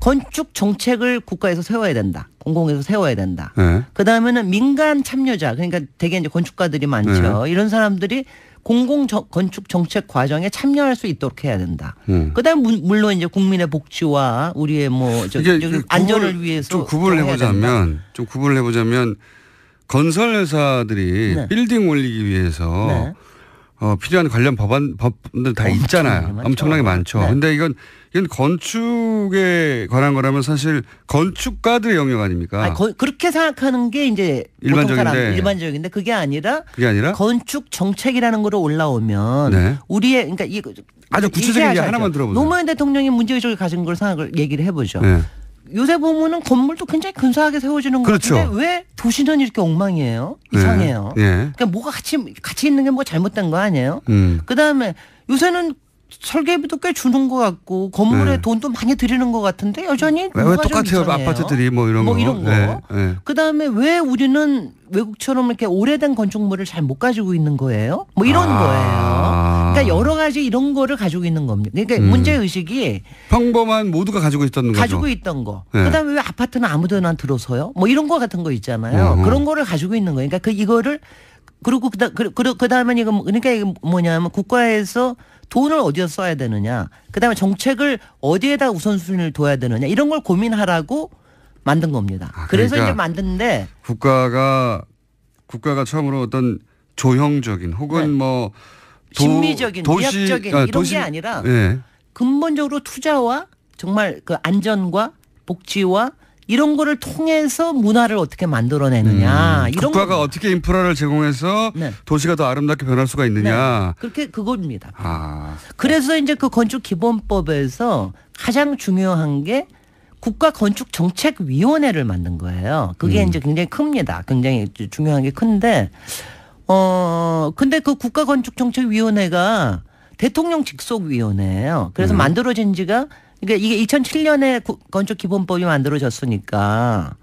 B: 건축 정책을 국가에서 세워야 된다. 공공에서 세워야 된다. 그다음에는 민간 참여자, 그러니까 대개 이제 건축가들이 많죠. 이런 사람들이 공공 건축 정책 과정에 참여할 수 있도록 해야 된다. 그다음 물론 이제 국민의 복지와 우리의 안전을 위해서
A: 좀 구분을 해보자면 건설 회사들이 빌딩 올리기 위해서 필요한 관련 법안들 다 있잖아요. 엄청나게 많죠. 근데 이건 건축에 관한 거라면 사실 건축가들의 영역 아닙니까?
B: 그렇게 생각하는 게 이제 일반적인데 그게 아니라 건축 정책이라는 거로 올라오면 우리의 그러니까
A: 아주 구체적인 게 하나만 들어보세요.
B: 노무현 대통령이 문제의식을 가진 걸 얘기를 해보죠. 요새 보면은 건물도 굉장히 근사하게 세워지는 것 같은데 왜 도시는 이렇게 엉망이에요? 이상해요. 그러니까 뭐가 같이 있는 게 뭐 잘못된 거 아니에요? 그다음에 요새는 설계비도 꽤 주는 것 같고 건물에 돈도 많이 들이는 것 같은데 여전히
A: 왜 똑같아요? 아파트들이 뭐 이런 거.
B: 그다음에 왜 우리는 외국처럼 이렇게 오래된 건축물을 잘 못 가지고 있는 거예요? 뭐 이런 거예요. 그러니까 여러 가지 이런 거를 가지고 있는 겁니다. 그러니까 문제의식이
A: 평범한 모두가 가지고 있던 거죠.
B: 가지고 있던 거. 그다음에 왜 아파트는 아무데나 들어서요? 뭐 이런 거 같은 거 있잖아요. 그런 거를 가지고 있는 거예요. 그러니까 이거를 그리고 그다음에 그러니까 이게 뭐냐면 국가에서 돈을 어디서 써야 되느냐. 그다음에 정책을 어디에다 우선순위를 둬야 되느냐. 이런 걸 고민하라고 만든 겁니다. 그래서 이제 만드는데
A: 국가가 처음으로 어떤 조형적인 혹은 뭐
B: 심미적인, 미학적인 이런 게 아니라 근본적으로 투자와 정말 그 안전과 복지와 이런 거를 통해서 문화를 어떻게 만들어내느냐. 이런
A: 국가가 어떻게 인프라를 제공해서 도시가 더 아름답게 변할 수가 있느냐.
B: 그렇게 그겁니다. 그래서 이제 그 건축 기본법에서 가장 중요한 게 국가건축정책위원회를 만든 거예요. 그게 이제 굉장히 큽니다. 굉장히 중요한 게 큰데 근데 그 국가건축정책위원회가 대통령 직속위원회예요. 그래서 만들어진 지가 그러니까 이게 2007년에 건축기본법이 만들어졌으니까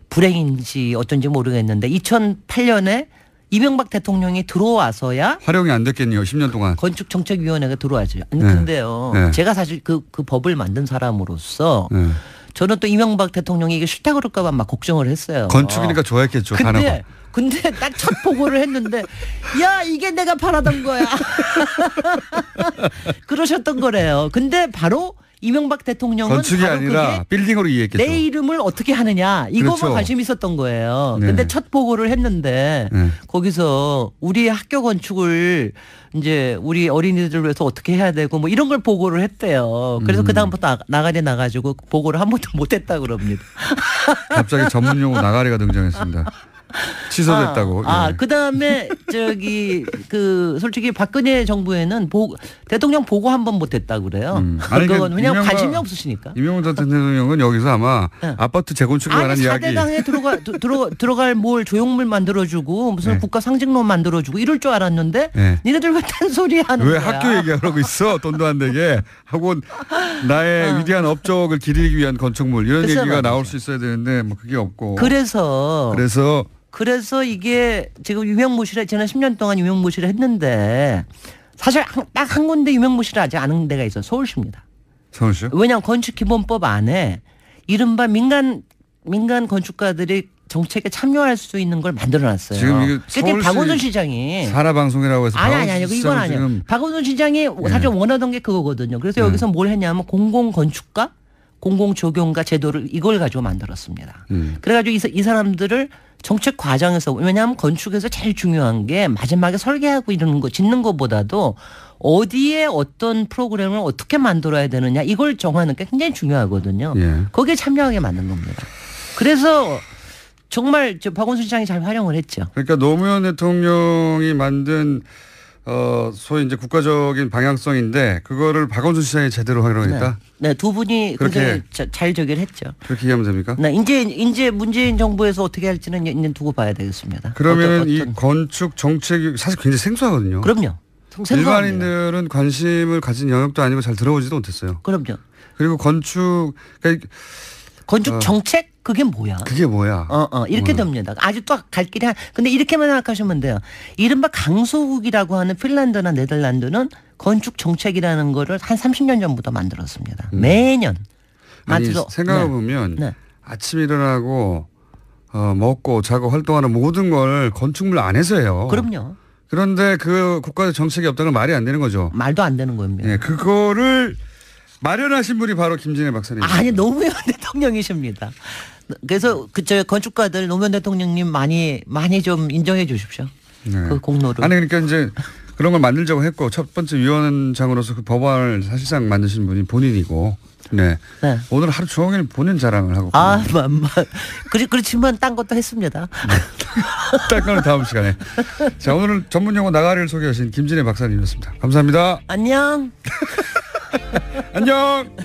B: 불행인지 어쩐지 모르겠는데 2008년에 이명박 대통령이 들어와서야
A: 활용이 안 됐겠네요. 10년 동안.
B: 건축정책위원회가 들어와죠. 근데요.
A: 네.
B: 제가 사실 그 법을 만든 사람으로서 저는 또 이명박 대통령이 이게 싫다 그럴까 봐 막 걱정을 했어요.
A: 건축이니까 좋아했겠죠. 단어가.
B: 근데 딱 첫 보고를 했는데 야 이게 내가 바라던 거야. 그러셨던 거래요. 근데 바로 이명박 대통령은
A: 건축이 아니라 빌딩으로 이해했겠죠.
B: 내 이름을 어떻게 하느냐 이것만
A: 그렇죠.
B: 관심 있었던 거예요.
A: 네.
B: 근데 첫 보고를 했는데 거기서 우리 학교 건축을 이제 우리 어린이들을 위해서 어떻게 해야 되고 뭐 이런 걸 보고를 했대요. 그래서 그다음부터 나가리 나가지고 보고를 한 번도 못했다 그럽니다.
A: 갑자기 전문 용어 나가리가 등장했습니다. 취소됐다고.
B: 그다음에 솔직히 박근혜 정부에는 대통령 보고 한 번 못했다 그래요. 그건 왜냐하면 관심이 없으시니까.
A: 이명박 대통령은 여기서 아마 아파트 재건축에 관한 이야기.
B: 4대강에 들어갈 뭘 조형물 만들어주고 무슨 국가 상징로 만들어주고 이럴 줄 알았는데 니네들 왜 딴소리 하는
A: 왜
B: 거야.
A: 학교 얘기하고 있어. 돈도 안 되게 하고 나의 위대한 업적을 기리기 위한 건축물 이런 얘기가 나올 수 있어야 되는데 뭐 그게 없고.
B: 그래서 이게 지금 유명무실에 지난 10년 동안 유명무실을 했는데 사실 딱 한 군데 유명무실을 하지 않은 데가 있어요. 서울시입니다.
A: 서울시요?
B: 왜냐하면 건축기본법 안에 이른바 민간 건축가들이 정책에 참여할 수 있는 걸 만들어놨어요.
A: 지금 이게 서울시
B: 박원순 시장이
A: 산하방송이라고 해서
B: 아니 이건 아니에요. 박원순 시장이 사실 원하던 게 그거거든요. 그래서 여기서 뭘 했냐면 공공건축가 공공조경가 제도를 이걸 가지고 만들었습니다. 그래가지고 이 사람들을 정책 과정에서 왜냐하면 건축에서 제일 중요한 게 마지막에 설계하고 이러는 거 짓는 것보다도 어디에 어떤 프로그램을 어떻게 만들어야 되느냐 이걸 정하는 게 굉장히 중요하거든요. 거기에 참여하게 만든 겁니다. 그래서 정말 박원순 시장이 잘 활용을 했죠.
A: 그러니까 노무현 대통령이 만든 소위 이제 국가적인 방향성인데 그거를 박원순 시장이 제대로 활용했다.
B: 네, 두 분이 그렇게 잘 저기를 했죠.
A: 그렇게 이해하면 됩니까?
B: 네, 이제 문재인 정부에서 어떻게 할지는 이제 두고 봐야 되겠습니다.
A: 그러면 이 건축 정책이 사실 굉장히 생소하거든요.
B: 그럼요.
A: 일반인들은 관심을 가진 영역도 아니고 잘 들어오지도 못했어요.
B: 그럼요.
A: 그리고 건축
B: 정책 그게 뭐야?
A: 그게 뭐야?
B: 이렇게 됩니다. 아주 또 갈 길이 근데 이렇게만 생각하시면 돼요. 이른바 강소국이라고 하는 핀란드나 네덜란드는 건축 정책이라는 거를 한 30년 전부터 만들었습니다. 매년.
A: 생각해 보면 아침 일어나고 먹고 자고 활동하는 모든 걸 건축물 안에서 해요.
B: 그럼요.
A: 그런데 그 국가적 정책이 없다는 건 말이 안 되는 거죠.
B: 말도 안 되는 겁니다.
A: 네, 그거를 마련하신 분이 바로 김진애 박사님.
B: 노무현 대통령이십니다. 그래서 건축가들 노무현 대통령님 많이 좀 인정해 주십시오. 그 공로를.
A: 그러니까 이제 그런 걸 만들자고 했고 첫 번째 위원장으로서 그 법안을 사실상 만드신 분이 본인이고. 네. 오늘 하루 종일 본인 자랑을 하고.
B: 그렇지만 딴 것도 했습니다.
A: 딴 거는 다음 시간에. 자, 오늘은 전문 용어 나가리를 소개하신 김진애 박사님이었습니다. 감사합니다.
B: 안녕.
A: 안녕.